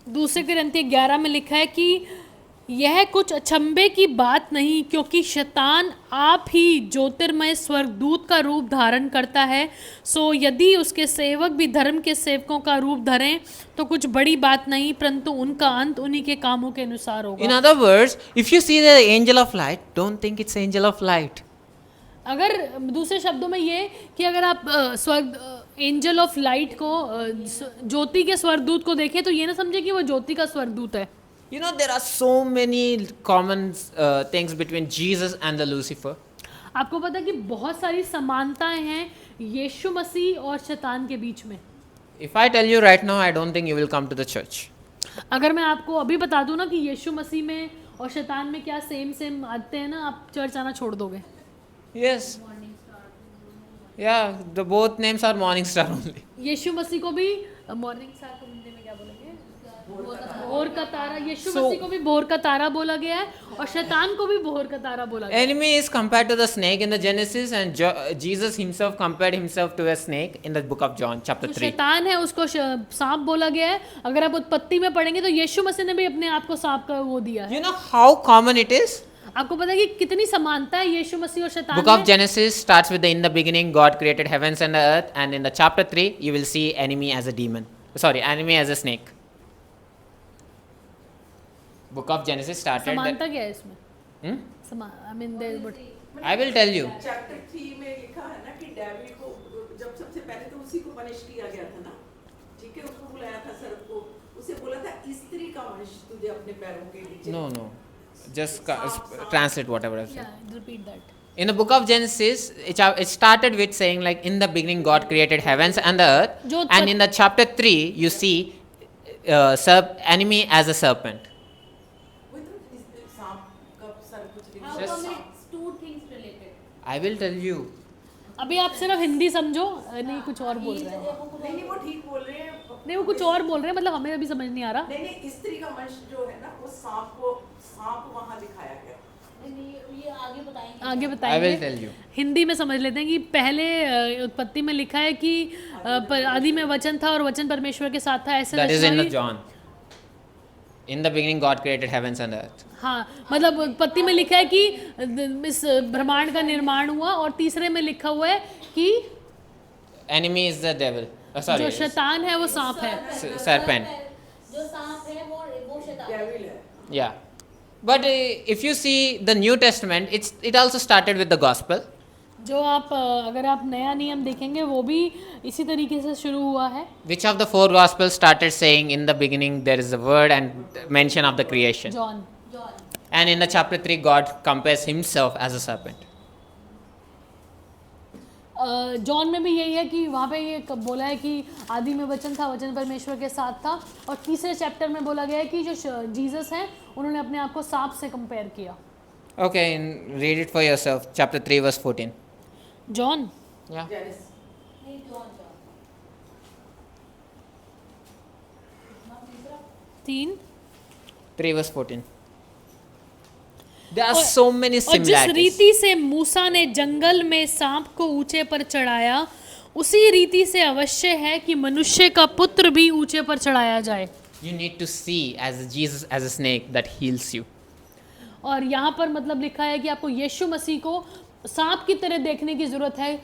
दूसरे कुरिन्थियन 11 में लिखा है कि यह कुछ अचंभे की बात नहीं, क्योंकि शैतान आप ही ज्योतिर्मय स्वर्गदूत का रूप धारण करता है। सो यदि उसके सेवक भी धर्म के सेवकों का रूप धरें तो कुछ बड़ी बात नहीं, परंतु उनका अंत उन्हीं के कामों के अनुसार In होगा। other words, if you see the angel of light, don't think it's angel of light. अगर दूसरे शब्दों में ये कि अगर आप एंजल ऑफ लाइट को ज्योति के स्वर्गदूत को देखें तो ये ना समझे कि वो ज्योति का स्वर्गदूत है। You know, there are so many common things between Jesus and the Lucifer. आपको पता है कि बहुत सारी समानताएं हैं यीशु मसीह और शैतान के बीच में। If I tell you right now, I don't think you will come to the church. अगर मैं आपको अभी बता दूं ना कि यीशु मसीह में और शैतान में क्या सेम आते हैं ना, आप चर्च आना छोड़ दोगे। Yes. Yeah, the both names are morning star only. यीशु मसीह को भी मॉर्निंग स्टार को हिंदी में क्या बोलेंगे? भोर का तारा। यीशु So- मसीह को भी भोर का तारा बोला गया है और शैतान को भी भोर का तारा बोला गया है। Enemy is compared to the snake in the Genesis, and Jesus himself compared himself to a snake in the book of John, chapter जो 3. शैतान है उसको सांप बोला गया है। अगर आप उत्पत्ति में पढ़ेंगे तो यीशु मसीह ने भी अपने आप को सांप का वो दिया है। You know how common it is? आपको पता है कि कितनी समानता है यीशु मसीह और शैतान Book of में? Genesis starts with the in the beginning God created heavens and the earth, and in the chapter 3 you will see enemy as a demon. Sorry, enemy as a snake. Book of Genesis started. समानता क्या है इसमें? Hmm? I mean, I will tell you. Chapter 3 में लिखा है ना कि डेविल को जब सबसे पहले तो उसी को पनिश किया गया था ना, ठीक है, उसको बुलाया था सर्प को, उसे बोला था स्त्री का वंश तुझे अपने पैरों के नीचे। No, no. Just translate whatever I've said. yeah, repeat that. In the book of Genesis, it started with saying like in the beginning God created heavens and the earth, जो and in the chapter 3 you see enemy as a serpent. वही तो इस सांप का सर कुछ How लिखा come है। it's two things related? I will tell you. अभी आप सिर्फ हिंदी समझो, नहीं कुछ और बोल रहे हैं। नहीं वो ठीक बोल रहे हैं। नहीं वो कुछ और बोल रहे हैं, मतलब हमें अभी समझ नहीं आ रहा। नहीं स्त्री का वंश जो है ना वो सांप वहाँ दिखाया गया। आगे I will बताएंगे। tell you. हिंदी में समझ लेते हैं कि पहले उत्पत्ति में लिखा है कि आदि में वचन था और वचन परमेश्वर के साथ था, ऐसे That is in the दर्शाई- John. In the beginning God created heavens and earth. हाँ, मतलब उत्पत्ति में लिखा है कि इस ब्रह्मांड का निर्माण हुआ, और तीसरे में लिखा हुआ है कि Enemy is the devil. Sorry, जो शैतान है वो सांप है। serpent. जो सांप है वो शैतान है। डेविल है। Yeah. But if you see the New Testament, it also started with the gospel. जो आप अगर आप नया नियम देखेंगे वो भी इसी तरीके से शुरू हुआ है। Which of the four gospels started saying in the beginning there is a word and mention of the creation? John. And in the chapter 3 God compares himself as a serpent. John में भी यही है कि वहाँ पे ये बोला है कि आदि में वचन था, वचन परमेश्वर के साथ था, और तीसरे चैप्टर में बोला गया है कि जो जीसस हैं उन्होंने अपने आप को सांप से कंपेयर किया। Okay, and read it for yourself. Chapter 3 verse 14. John Yeah. Genesis नहीं John 3 3 verse 14. There are so many और जिस similarities. रीति से मूसा ने जंगल में सांप को ऊंचे पर चढ़ाया, उसी रीति से अवश्य है कि मनुष्य का पुत्र भी ऊंचे पर चढ़ाया जाए। You need to see as Jesus as a snake that heals you. और यहाँ पर मतलब लिखा है कि आपको यीशु मसीह को सांप की तरह देखने की जरूरत है,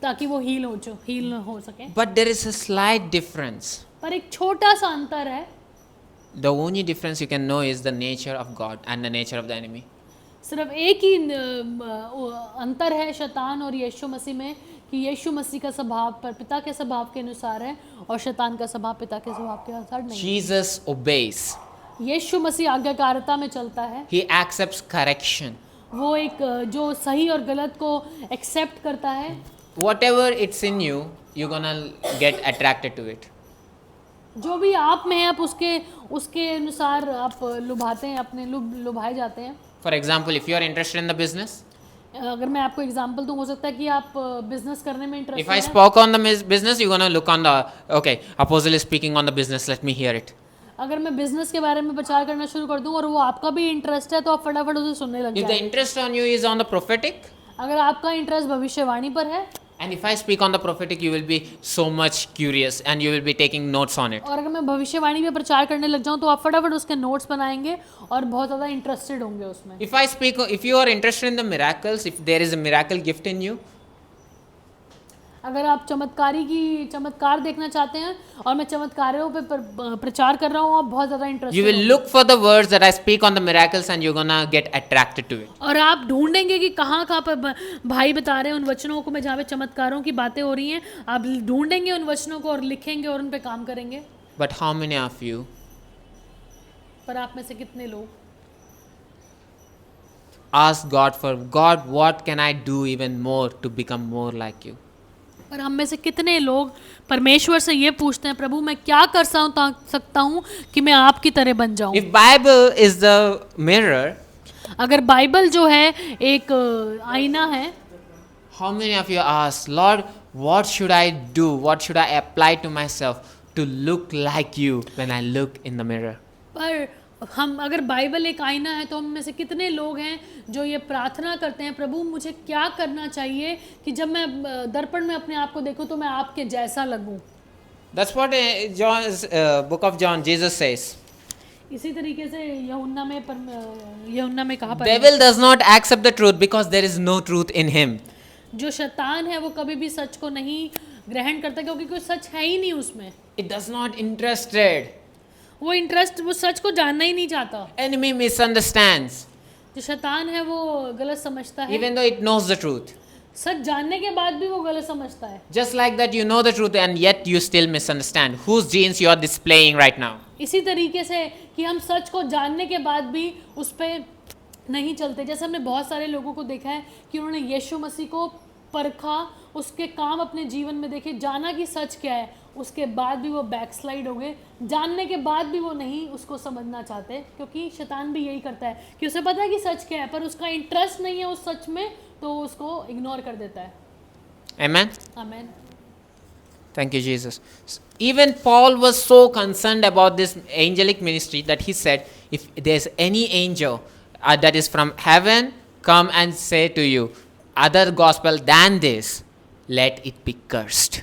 ताकि वो हील हो सके। But there is a slight difference. पर एक छोटा सा अंतर है। The only difference you can know is the nature of God and the nature of the enemy. सिर्फ एक ही अंतर है शैतान और यीशु मसीह में, कि यीशु मसीह का स्वभाव पर पिता के स्वभाव के अनुसार है और शैतान का स्वभाव पिता के स्वभाव के अनुसार नहीं। Jesus obeys. यीशु मसीह आज्ञाकारिता में चलता है। He accepts correction. वो एक जो सही और गलत को एक्सेप्ट करता है। Whatever it's in you, you're gonna get attracted to it. जो भी आप में है, आप उसके अनुसार आप लुभाते हैं, अपने लुभाए जाते हैं। For example, if you are interested in the business, अगर मैं आपको एग्जांपल दूं, हो सकता है कि आप बिजनेस करने में if इंटरेस्टेड I हैं। spoke on the business, you're gonna look on the, okay, apostle is speaking on the business, let me hear it. अगर मैं बिजनेस के बारे में प्रचार करना शुरू कर दूं और वो आपका भी इंटरेस्ट है, तो आप फटाफट उसे सुनने लग If the जाएंगे। interest on you is on the prophetic, अगर आपका इंटरेस्ट भविष्यवाणी पर है, and if I speak on the prophetic, you will be so much curious and you will be taking notes on it. और अगर मैं भविष्यवाणी में प्रचार करने लग जाऊं, तो आप फटाफट उसके नोट्स बनाएंगे और बहुत ज़्यादा इंटरेस्टेड होंगे उसमें। If you are interested in the miracles, if there is a miracle gift in you, अगर आप चमत्कार देखना चाहते हैं और मैं चमत्कारों पे प्रचार कर रहा हूँ, आप बहुत ज़्यादा you interested will look for the words that I speak on the miracles and you're gonna get attracted to it. और आप ढूंढेंगे कि कहाँ पर भाई बता रहे हैं उन वचनों को, मैं जहाँ पे चमत्कारों की बातें हो रही हैं, आप ढूंढेंगे उन वचनों को और लिखेंगे और उन पे काम करेंगे। But how many of you पर आप में से कितने लोग ask God for, God, what can I do even more to become more like you? पर हम में से कितने लोग परमेश्वर से ये पूछते हैं, प्रभु मैं क्या कर सकता हूँ कि मैं आपकी तरह बन जाऊँ। If Bible is the mirror, अगर बाइबल जो है एक आईना है, how many of you ask, Lord, what should I do? What should I apply to myself to look like you when I look in the mirror? पर हम अगर बाइबल एक आईना है, तो हम में से कितने लोग हैं जो ये प्रार्थना करते हैं, प्रभु मुझे क्या करना चाहिए कि जब मैं दर्पण में अपने आप को देखूं तो मैं आपके जैसा लगूं। That's what John's book of John, Jesus says. इसी तरीके से यूहन्ना में कहा Devil does not accept the truth because there is no truth in him. जो शैतान है वो कभी भी सच को नहीं ग्रहण करता, क्योंकि कोई सच है ही नहीं उसमें। It does not interested. वो सच को जानना ही नहीं चाहता। Enemy misunderstands, जो शैतान है वो गलत समझता है, even though it knows the truth. सच जानने के बाद भी वो गलत समझता है। Just like that, you know the truth and yet you still misunderstand. Whose genes you are displaying right now? इसी तरीके से कि हम सच को जानने के बाद भी उस पर नहीं चलते। जैसे हमने बहुत सारे लोगों को देखा है कि उन्होंने यीशु मसीह को परखा, उसके काम अपने जीवन में देखे, जाना कि सच क्या है, उसके बाद भी वो बैकस्लाइड हो गए। जानने के बाद भी वो नहीं उसको समझना चाहते, क्योंकि शैतान भी यही करता है कि उसे पता है कि सच क्या है, पर उसका इंटरेस्ट नहीं है उस सच में, तो उसको इग्नोर कर देता है। Amen? आमीन। Thank you, Jesus. Even Paul was so concerned about this angelic ministry that he said, if there's any angel that is from heaven, come and say to you, other gospel than this, let it be cursed.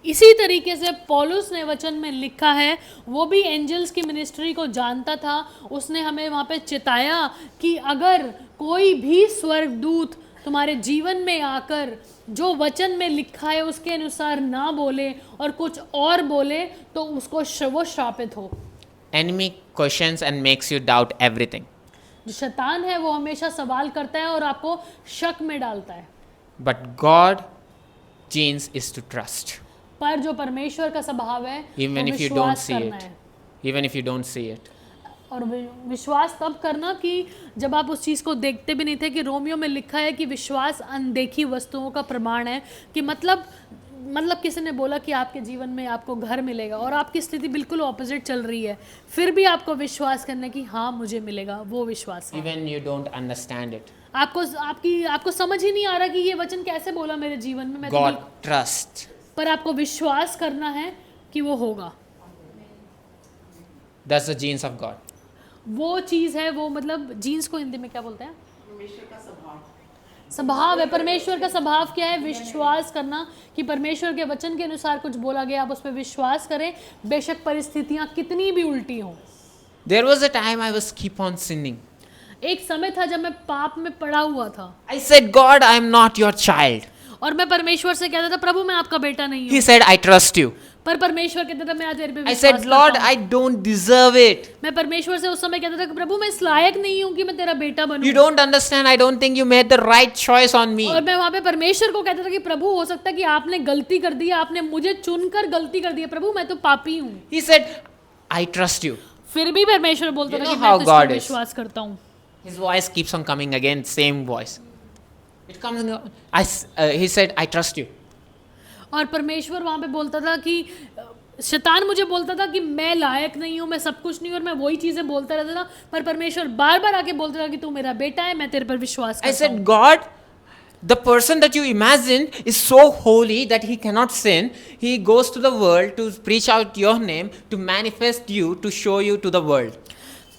इसी तरीके से पौलुस ने वचन में लिखा है, वो भी एंजल्स की मिनिस्ट्री को जानता था। उसने हमें वहाँ पे चिताया कि अगर कोई भी स्वर्गदूत तुम्हारे जीवन में आकर जो वचन में लिखा है उसके अनुसार ना बोले और कुछ और बोले, तो उसको वो श्रापित हो। Enemy questions and makes you doubt everything. जो शैतान है वो हमेशा सवाल करता है और आपको शक में डालता है। But God genes is to trust. पर जो परमेश्वर का स्वभाव है Even वो if you don't विश्वास see करना it. है। Even if you don't see it. और विश्वास तब करना कि जब आप उस चीज़ को देखते भी नहीं थे, कि रोमियो में लिखा है कि विश्वास अनदेखी वस्तुओं का प्रमाण है। कि मतलब किसी ने बोला कि आपके जीवन में आपको घर मिलेगा और आपकी स्थिति बिल्कुल ऑपोजिट चल रही है, फिर भी आपको विश्वास करना कि हाँ मुझे मिलेगा, वो विश्वास है। Even you don't understand it. आपको समझ ही नहीं आ रहा कि ये वचन कैसे बोला मेरे जीवन में, मैं God trust. पर आपको विश्वास करना है कि वो होगा। That's the genes of God. वो चीज़ है, वो मतलब जीन्स को हिंदी में क्या बोलते हैं? परमेश्वर का स्वभाव। स्वभाव है। परमेश्वर का स्वभाव क्या है? विश्वास करना, कि परमेश्वर के वचन के अनुसार कुछ बोला गया, आप उस पर विश्वास करें, बेशक परिस्थितियां कितनी भी उल्टी हों। There was a time I was keep on sinning. एक समय था जब मैं पाप में पड़ा हुआ था I said, God, I am not your child. और मैं परमेश्वर से कहता था, प्रभु मैं आपका बेटा नहीं He हूँ। said, I trust you. पर परमेश्वर कहता था, मैं आज तेरे पे I विश्वास said, करता Lord, हूँ। I don't deserve it. मैं परमेश्वर से उस समय कहता था कि प्रभु मैं इस लायक नहीं हूँ कि मैं तेरा बेटा You बनूं। don't understand. I don't think you made the right choice on me. और मैं वहां पे परमेश्वर को कहता था कि प्रभु हो सकता है कि आपने गलती कर दी है, आपने मुझे चुनकर गलती कर दी है, प्रभु मैं तो पापी हूँ। He said, I trust you. फिर भी परमेश्वर बोलता You था know कि मैं how तुझ God पर is. विश्वास करता हूँ। His voice keeps on coming again, same voice. It comes and he said, I trust you. और परमेश्वर वहां पे बोलता था कि शैतान मुझे बोलता था कि मैं लायक नहीं हूँ, मैं सब कुछ नहीं हूँ, और मैं वही चीजें बोलता रहता था, पर परमेश्वर बार बार आके बोलता था कि तू मेरा बेटा है, मैं तेरे पर विश्वास I करता हूँ। said, God, the person that you imagine is so holy that he cannot sin. He goes to the world to preach out your name, to manifest you, to show you to the world.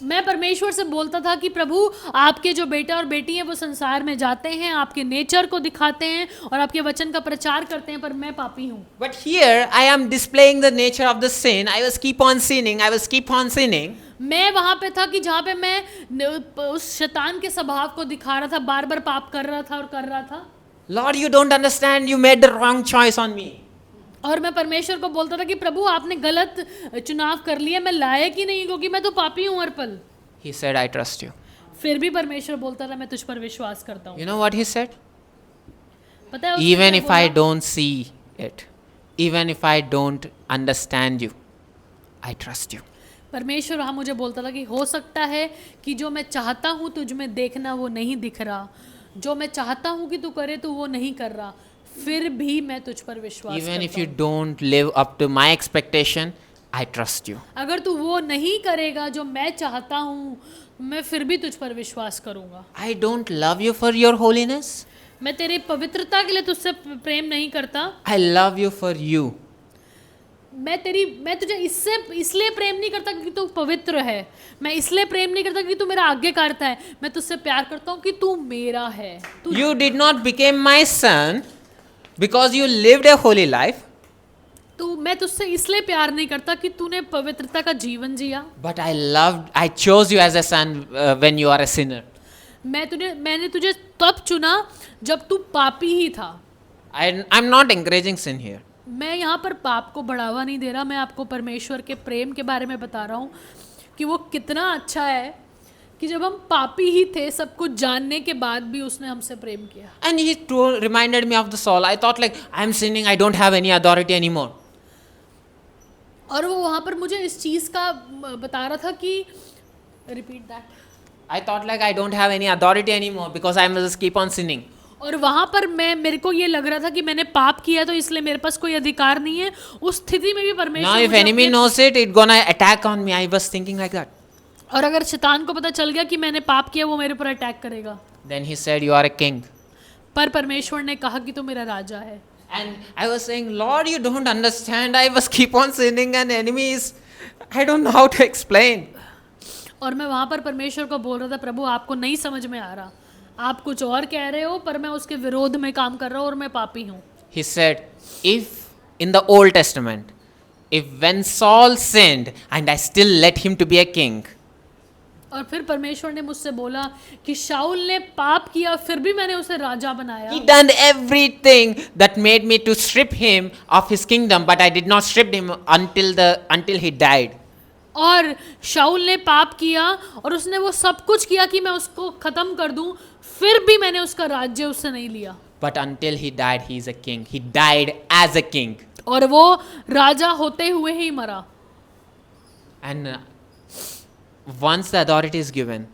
मैं परमेश्वर से बोलता था कि प्रभु आपके जो बेटा और बेटी हैं वो संसार में जाते हैं, आपके नेचर को दिखाते हैं और आपके वचन का प्रचार करते हैं, पर मैं पापी हूँ। But here I am displaying the nature of the sin. I was keep on sinning. I was keep on sinning. मैं वहां पे था कि जहाँ पे मैं उस शैतान के स्वभाव को दिखा रहा था, बार बार पाप कर रहा था और कर रहा था। Lord, you don't understand. You made the wrong choice on me. और मैं परमेश्वर को बोलता था कि प्रभु आपने गलत चुनाव कर लिया, मैं लायक ही नहीं, क्योंकि मैं तो पापी हूँ हर पल। He said, I trust you. फिर भी परमेश्वर बोलता था मैं तुझ पर विश्वास करता हूँ। You know what he said? पता है उसने Even क्या if I बोला? don't see it, even if I don't understand you, I trust you. परमेश्वर वहाँ मुझे बोलता था कि हो सकता है कि जो मैं चाहता हूँ तुझ में देखना वो नहीं दिख रहा, जो मैं चाहता हूँ कि तू करे तू वो नहीं कर रहा, फिर भी मैं तुझ पर विश्वास Even if करता you हूँ। don't live up to my expectation, I trust you. अगर तू वो नहीं करेगा जो मैं चाहता हूँ, मैं फिर भी तुझ पर विश्वास करूँगा। I don't love you for your holiness. मैं तेरी पवित्रता के लिए तुझसे प्रेम नहीं करता, I love you for you. मैं तुझे इसलिए प्रेम नहीं करता क्योंकि तू पवित्र है, मैं इसलिए प्रेम नहीं करता क्योंकि तू मेरा आज्ञाकारता है, मैं तुझसे प्यार करता हूँ कि तू मेरा है। तू You did not become my son because you lived a holy life, मैं तुझसे इसलिए प्यार नहीं करता कि तूने पवित्रता का जीवन जिया, but I chose you as a son when you are a sinner. मैंने तुझे तब चुना जब तू पापी ही था। I'm not encouraging sin here. मैं यहाँ पर पाप को बढ़ावा नहीं दे रहा, मैं आपको परमेश्वर के प्रेम के बारे में बता रहा हूँ कि वो कितना अच्छा है कि जब हम पापी ही थे, सब कुछ जानने के बाद भी उसने हमसे प्रेम किया। And he reminded me of the Saul. I thought like, I'm sinning, I don't have any authority anymore. और वो वहाँ पर मुझे इस चीज़ का बता रहा था कि repeat that. I thought like I don't have any authority anymore because I must keep on sinning. और वहाँ पर मेरे को ये लग रहा था कि मैंने पाप किया तो इसलिए मेरे पास कोई अधिकार नहीं है। उस स्थिति में भी परमेश्वर Now if मुझे enemy अपने- knows it, it's gonna attack on me. I was thinking like that. और अगर शैतान को पता चल गया कि मैंने पाप किया, वो मेरे पर अटैक करेगा। Then he said, you are a king. पर परमेश्वर ने कहा कि तू मेरा राजा है। And I was saying, Lord, you don't understand. I was keep on sinning and enemy is, I don't know how to explain. और मैं वहाँ पर परमेश्वर को बोल रहा था, प्रभु आपको नहीं समझ में आ रहा, आप कुछ और कह रहे हो पर मैं उसके विरोध में काम कर रहा हूँ और मैं पापी हूँ। He said, if in the Old Testament, if when Saul sinned and I still let him to be a king, और फिर परमेश्वर ने मुझसे बोला कि शाऊल ने पाप किया फिर भी मैंने उसे राजा बनाया। he done everything that made me to strip him of his kingdom, but I did not strip him until he died. और शाऊल ने पाप किया और उसने वो सब कुछ किया कि मैं उसको खत्म कर दूं, फिर भी मैंने उसका राज्य उससे नहीं लिया। But until he died, he is a king. He died as a king. और वो राजा होते हुए ही मरा। And once the authority is given,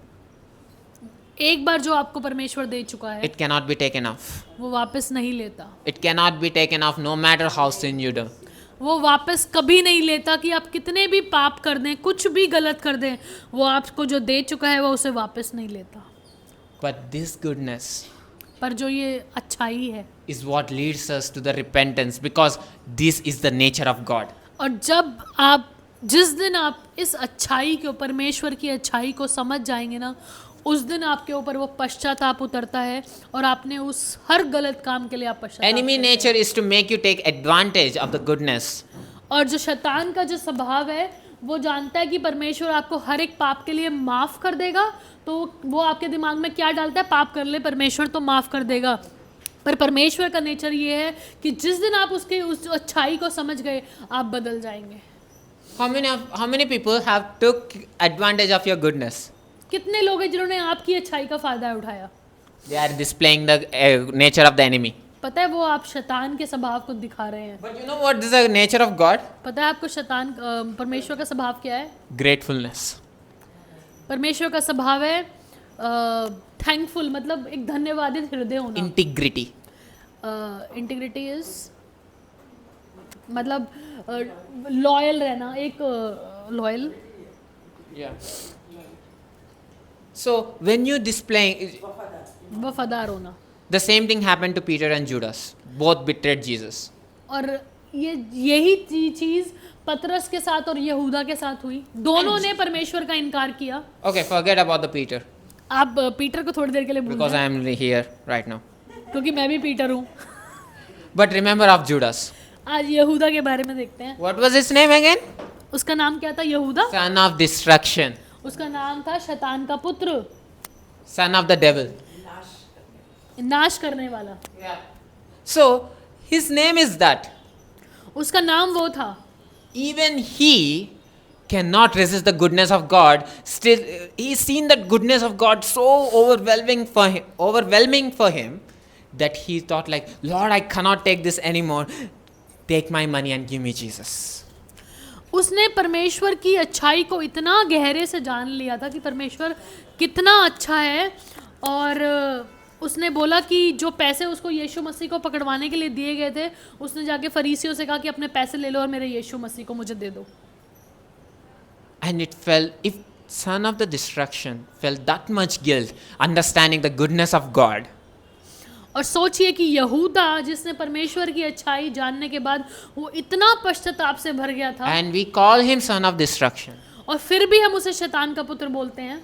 एक बार जो आपको परमेश्वर दे चुका है it cannot be taken off. वो वापस नहीं लेता, It cannot be taken off no matter how sin you do. वो वापस कभी नहीं लेता कि आप कितने भी पाप कर दें, कुछ भी गलत कर दें, वो आपको जो दे चुका है वो उसे वापस नहीं लेता। But this goodness पर जो ये अच्छाई है, is what leads us to the repentance, because this is the nature of God. और जब आप जिस दिन आप इस अच्छाई को, परमेश्वर की अच्छाई को समझ जाएंगे ना, उस दिन आपके ऊपर वो पश्चाताप उतरता है और आपने उस हर गलत काम के लिए आप पश्चाताप Enemy करते हैं। nature is to make you take advantage of the goodness. और जो शैतान का जो स्वभाव है वो जानता है कि परमेश्वर आपको हर एक पाप के लिए माफ़ कर देगा, तो वो आपके दिमाग में क्या डालता है, पाप कर ले परमेश्वर तो माफ़ कर देगा। पर परमेश्वर का नेचर ये है कि जिस दिन आप उसके उस अच्छाई को समझ गए आप बदल जाएंगे। How many people have took advantage of your goodness? कितने लोग हैं जिन्होंने आपकी अच्छाई का फ़ायदा उठाया? They are displaying the nature of the enemy. पता है वो आप शैतान के स्वभाव को दिखा रहे हैं। But you know what is the nature of God? पता है आपको शैतान परमेश्वर का स्वभाव क्या है? Gratefulness. परमेश्वर का स्वभाव है थैंकफुल, मतलब एक धन्यवादित हृदय होना। Integrity. इंटीग्रिटी इज मतलब लॉयल रहना, एक loyal. Yeah. So when you displaying, वफादार होना। the same thing happened to Peter and Judas. Both betrayed Jesus. और यही चीज़ पतरस के साथ और यहूदा के साथ हुई। दोनों ने परमेश्वर का इनकार किया। Okay, forget about the Peter आप पीटर को थोड़ी देर के लिए भूल because जाएं, I am here right now. क्योंकि मैं भी पीटर हूँ। But remember of Judas. आज यहूदा के बारे में देखते हैं। What was his name again? उसका नाम क्या था? यहूदा। Son of destruction. उसका नाम था शैतान का पुत्र, Son of the devil. नाश करने वाला। So his name is that. उसका नाम वो था। Even he cannot resist the goodness of God. Still, he's seen that goodness of God so overwhelming for him that he thought like, Lord, I cannot take this anymore. Take my money and give me Jesus. उसने परमेश्वर की अच्छाई को इतना गहरे से जान लिया था कि परमेश्वर कितना अच्छा है, और उसने बोला कि जो पैसे उसको यीशु मसीह को पकड़वाने के लिए दिए गए थे, उसने जाके फरीसियों से कहा कि अपने पैसे ले लो और मेरे यीशु मसीह को मुझे दे दो। And it felt, if son of the destruction felt that much guilt, understanding the goodness of God, और सोचिए कि यहूदा जिसने परमेश्वर की अच्छाई जानने के बाद वो इतना पश्चाताप से भर गया था, and we call him son of destruction. और फिर भी हम उसे शैतान का पुत्र बोलते हैं।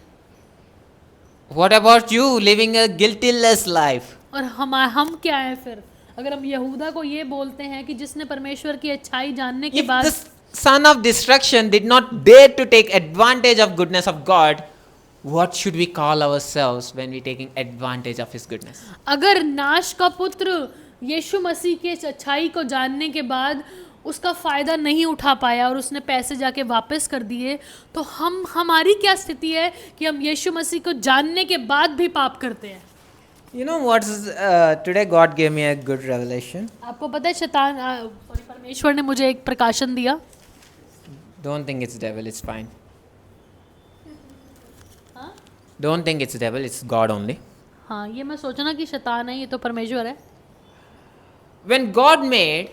What about you living a guiltless life? और हम क्या हैं फिर, अगर हम यहूदा को ये बोलते हैं कि जिसने परमेश्वर की अच्छाई जानने के If बाद the son of destruction did not dare to take advantage of goodness of God, what should we call ourselves when we taking advantage of his goodness? अगर नाश का पुत्र यीशु मसीह के अच्छाई को जानने के बाद उसका फ़ायदा नहीं उठा पाया और उसने पैसे जाके वापस कर दिए, तो हमारी क्या स्थिति है कि हम यीशु मसीह को जानने के बाद भी पाप करते हैं। You know what? Today God gave me a good revelation. आपको पता है परमेश्वर ने मुझे एक प्रकाशन दिया। Don't think it's devil. It's fine. हाँ Don't think it's devil. It's God only. हाँ, ये मैं सोचना कि शैतान है, ये तो परमेश्वर है। When God made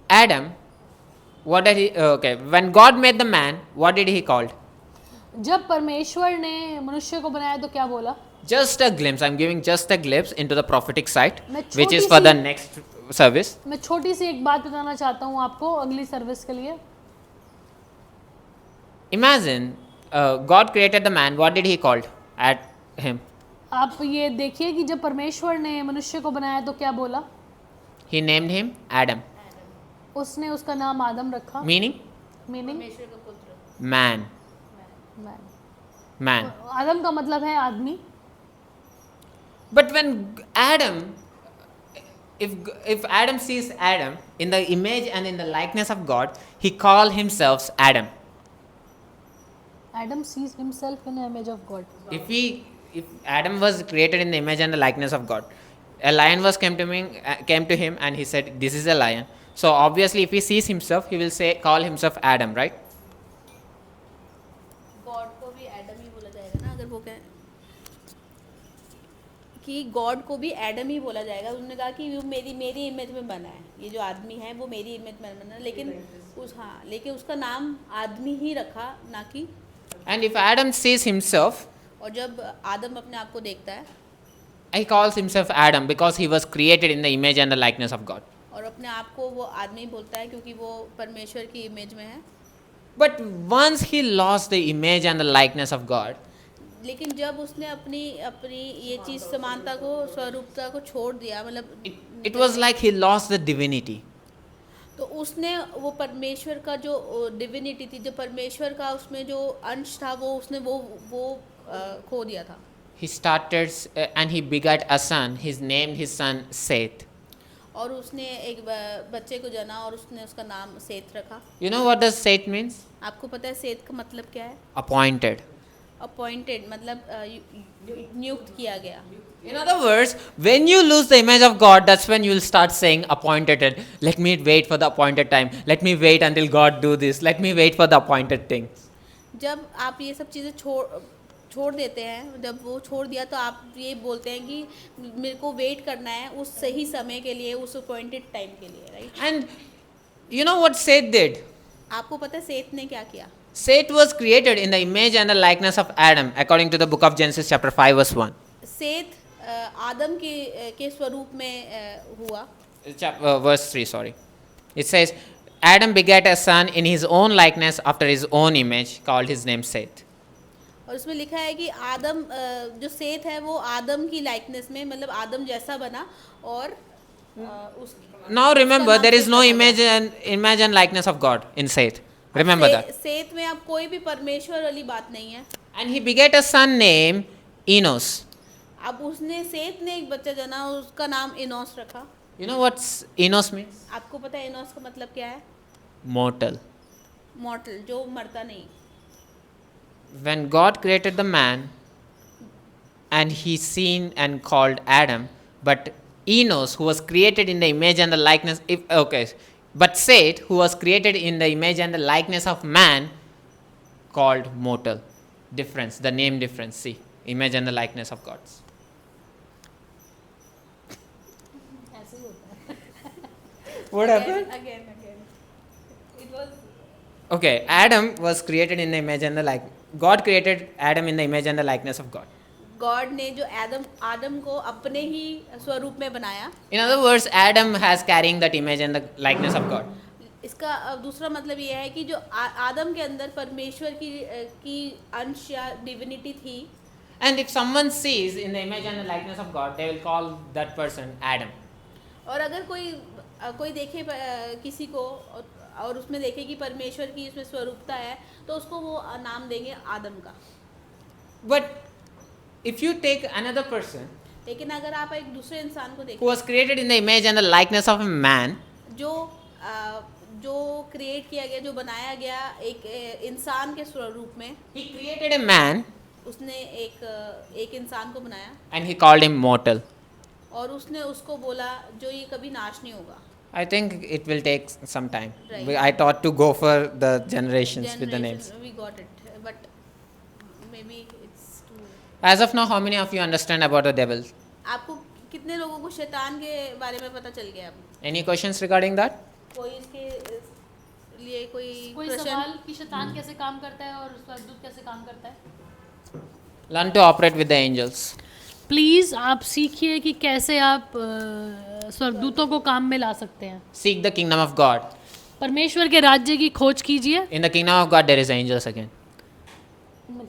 Adam, what did he? Okay, when God made the man, what did he called? जब परमेश्वर ने मनुष्य को बनाया तो क्या बोला? Just a glimpse. I'm giving just a glimpse into the prophetic side, मैं which is छोटी for the C- next service. मैं छोटी सी एक बात बताना चाहता हूँ आपको अगली सर्विस के लिए। Imagine God created the man. What did he called at him? आप ये देखिए कि जब परमेश्वर ने मनुष्य को बनाया तो क्या बोला? He named him Adam, उसने उसका नाम आदम रखा। meaning meaning man. Man. आदम का मतलब है आदमी। But when Adam, if Adam sees Adam in the image and in the likeness of God, he call himself Adam. Adam sees himself in the image of God. If Adam was created in the image and the likeness of God, a lion was came to him and he said, "This is a lion." So obviously, if he sees himself, he will call himself Adam, right? God को भी एडम ही बोला जाएगा ना, अगर वो कहें कि गॉड को भी एडम ही बोला जाएगा। उन्होंने कहा कि वो मेरी इमेज में बना है, ये जो आदमी है वो मेरी इमेज में बना है, लेकिन लेकिन उसका नाम आदमी ही रखा, ना कि। And if Adam sees himself, और जब आदम अपने आप को देखता है he calls himself Adam because he was created in the image and the likeness of God. और अपने आप को वो आदमी बोलता है क्योंकि वो परमेश्वर की इमेज में है। But once he lost the image and the likeness of God, लेकिन जब उसने अपनी अपनी ये चीज़ समानता को स्वरूपता को छोड़ दिया, मतलब it was like he lost the divinity. तो उसने वो परमेश्वर का जो डिविनिटी थी, जो परमेश्वर का उसमें जो अंश था, वो उसने वो खो दिया था. He started and he begat a son. He named his son Seth. और उसने एक बच्चे को जना और उसने उसका नाम सेत रखा. You know what does Seth means? आपको पता है सेत का मतलब क्या है? Appointed. अपॉइंटेड, मतलब नियुक्त किया गया. In other words, when you lose the image of God, that's when you will start saying appointed. Let me wait for the appointed time. Let me wait until God do this. Let me wait for the appointed thing. जब आप ये सब चीज़ें छोड़ देते हैं, जब वो छोड़ दिया तो आप ये बोलते हैं कि मेरे को वेट करना है उस सही समय के लिए, उस अपॉइंटेड टाइम के लिए, right. And you know what Seth did? आपको पता है सेत ने क्या किया? Seth was created in the image and the likeness of Adam, according to the book of Genesis chapter 5 verse 1. सेत आदम के स्वरूप में हुआ. Verse 3, sorry. It says, Adam begat a son in his own likeness after his own image, called his name Seth. और उसमें लिखा है कि आदम जो सेत है वो आदम की लाइकनेस में, मतलब आदम जैसा बना और उस. Now remember, there is no image and likeness of God in Seth. Remember that. सेत में अब कोई भी परमेश्वर वाली बात नहीं है. And he begat a son named Enos. अब उसने सेत ने एक बच्चा जना, उसका नाम इनोस रखा. You know what Enos means? आपको पता है इनोस का मतलब क्या है? Mortal. मॉर्टल, जो मरता नहीं. When God created the man, and he seen and called Adam, but Enos, who was created in the image and the likeness, but Seth, who was created in the image and the likeness of man, called mortal. Difference, the name difference. See, image and the likeness of God. ऐसे ही होता है. What happened? Again. It was. Okay, Adam was created in the image and the like. God created Adam in the image and the likeness of God. God ने जो आदम को अपने ही स्वरूप में बनाया. In other words, Adam has carrying that image and the likeness of God. इसका दूसरा मतलब ये है कि जो आदम के अंदर परमेश्वर की अंश या डिविनिटी थी. And if someone sees in the image and the likeness of God, they will call that person Adam. और अगर कोई देखे किसी को और उसमें देखे कि परमेश्वर की उसमें स्वरूपता है, तो उसको वो नाम देंगे आदम का. But if you take another person लेकिन अगर आप एक दूसरे इंसान को who देखें was created in the image and the likeness of a man, जो क्रिएट किया गया, जो बनाया गया एक इंसान के स्वरूप में, he created a man उसने एक इंसान को बनाया and he called him mortal. और उसने उसको बोला जो ये कभी नाश नहीं होगा. I think it will take some time. Right. I thought to go for the generations with the names. We got it, but maybe it's too. As of now, how many of you understand about the devil? आपको कितने लोगों को शैतान के बारे में पता चल गया? Any questions regarding that? कोई इसके लिए कोई कोई प्रश्न? सवाल कि शैतान कैसे काम करता है और स्वर्गदूत कैसे काम करता है? Learn to operate with the angels. Please आप सीखिए कि कैसे आप स्वर्गदूतों को काम में ला सकते हैं. Seek the kingdom of God. परमेश्वर के राज्य की खोज कीजिए. In the kingdom of God, there is angels again.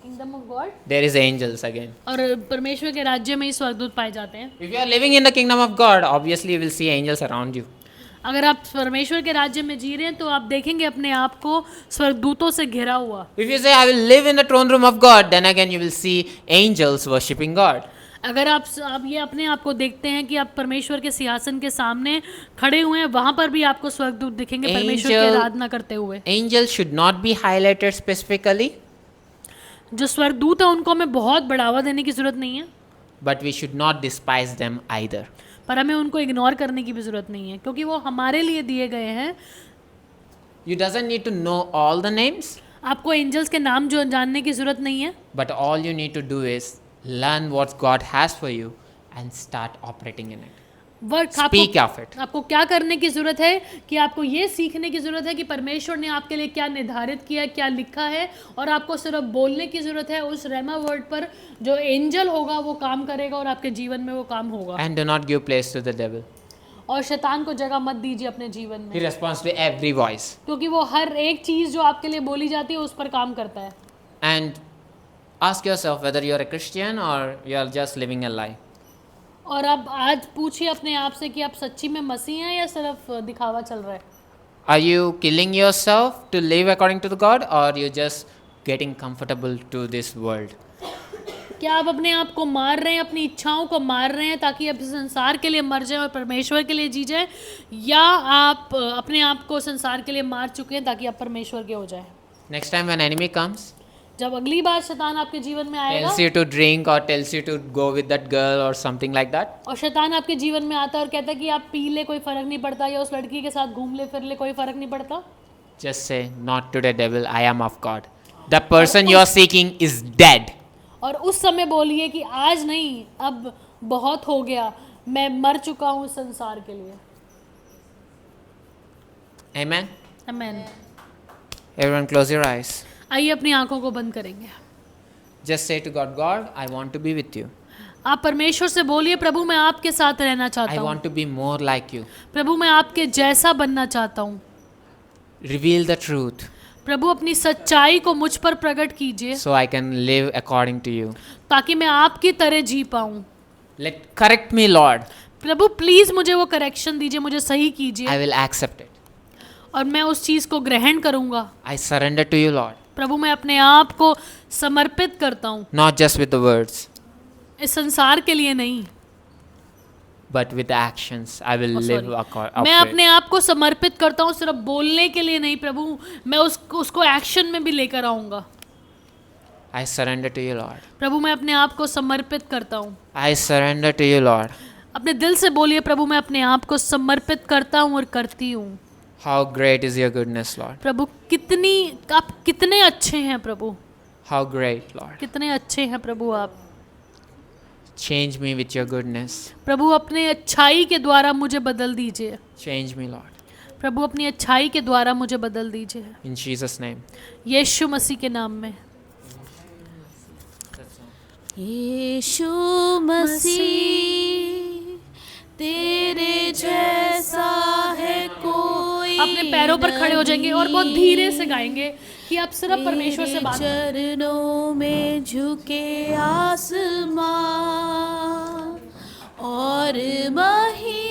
Kingdom of God, There is angels again. और परमेश्वर के राज्य में ही स्वर्गदूत पाए जाते हैं. If you are living in the kingdom of God, obviously you will see angels around you. अगर आप परमेश्वर के राज्य में जी रहे हैं तो आप देखेंगे अपने आप को स्वर्गदूतों से घिरा हुआ. If you say, I will live in the throne room of God, then again you will see angels worshipping God. अगर आप ये अपने आप को देखते हैं कि आप परमेश्वर के सिंहासन के सामने खड़े हुए हैं, वहां पर भी आपको स्वर्गदूत दिखेंगे परमेश्वर की आराधना करते हुए. Angels should not be highlighted specifically, जो स्वर्गदूत है उनको हमें बहुत बढ़ावा देने की जरूरत नहीं है, but we should not despise them either. पर हमें उनको इग्नोर करने की भी जरूरत नहीं है, क्योंकि वो हमारे लिए दिए गए हैं. You doesn't need to know all the names, आपको एंजल्स के नाम जो जानने की जरूरत नहीं है, but all you need to do is learn what God has for you and start operating in it. Work Speak of it. आपको क्या करने की जरूरत है कि आपको ये सीखने की जरूरत है कि परमेश्वर ने आपके लिए क्या निर्धारित किया, क्या लिखा है, और आपको सिर्फ बोलने की जरूरत है. उस रेमा वर्ड पर जो एंजल होगा वो काम करेगा और आपके जीवन में वो काम होगा. And do not give place to the devil. और शैतान को जगह मत दीजिए अपने जीवन He में, responds to every voice. क्योंकि वो हर एक चीज़ जो आपके लिए बोली जाती है उस पर काम करता है। And ask yourself whether you're a Christian or you're just living a lie. और अब आज पूछिए अपने आप से कि आप सच्ची में मसीह हैं या सिर्फ दिखावा चल रहा है। Are you killing yourself to live according to the God, or you're just getting comfortable to this world? क्या आप अपने आप को मार रहे हैं, अपनी इच्छाओं को मार रहे हैं ताकि आप संसार के लिए मर जाएं और परमेश्वर के लिए जी जाएं, या आप अपने आप को संसार के लिए मार चुके हैं ताकि आप परमेश्वर के हो जाएं? Next time when enemy comes, जब अगली बार शैतान आपके जीवन में आएगा tells you to drink or tells you to go with that girl or something like that, और शैतान आपके जीवन में आता है और कहता है कि आप पी ले कोई फर्क नहीं पड़ता, या उस लड़की के साथ घूम ले फिर ले कोई फर्क नहीं पड़ता, just say, not today, devil, I am of God. The person you're seeking is dead. और उस समय बोलिए कि आज नहीं, अब बहुत हो गया, मैं मर चुका हूँ संसार के लिए। Amen. आमीन। Everyone close your eyes. आइए अपनी आंखों को बंद करेंगे। Just say to God, God, I want to be with you. आप परमेश्वर से बोलिए, प्रभु मैं आपके साथ रहना चाहता I हूँ, want to be more like you. प्रभु मैं आपके जैसा बनना चाहता हूँ, Reveal the truth प्रभु अपनी सच्चाई को मुझ पर प्रकट कीजिए so I can live according to you. ताकि मैं आपकी तरह जी पाऊँ। Correct me, Lord. Prabhu please मुझे वो करेक्शन दीजिए, मुझे सही कीजिए I will accept it. और मैं उस चीज को ग्रहण करूंगा। I surrender to you, Lord. प्रभु मैं अपने आप को समर्पित करता हूँ, Not just with the words, इस संसार के लिए नहीं, but with the actions. I will live मैं अपने आप को समर्पित करता हूँ सिर्फ बोलने के लिए नहीं प्रभु, मैं उसको एक्शन में भी लेकर आऊंगा। I surrender to you, Lord. प्रभु मैं अपने आप को समर्पित करता हूँ। I surrender to you, Lord. अपने दिल से बोलिए, प्रभु मैं अपने आप को समर्पित करता हूँ और करती हूँ। How great is your goodness, Lord. प्रभु आप कितने अच्छे हैं प्रभु, How great, Lord. कितने अच्छे हैं प्रभु आप। Change me with your goodness. प्रभु अपने अच्छाई के द्वारा मुझे बदल दीजिए, Change me, Lord. प्रभु अपनी अच्छाई के द्वारा मुझे बदल दीजिए, In Jesus' name. यीशु मसीह के नाम में। यीशु मसीह तेरे जैसा है कोई अपने पैरों पर खड़े हो जाएंगे और बहुत धीरे से गाएंगे कि आप सिर्फ परमेश्वर से बात करें। चरणों में झुके आसमां और मही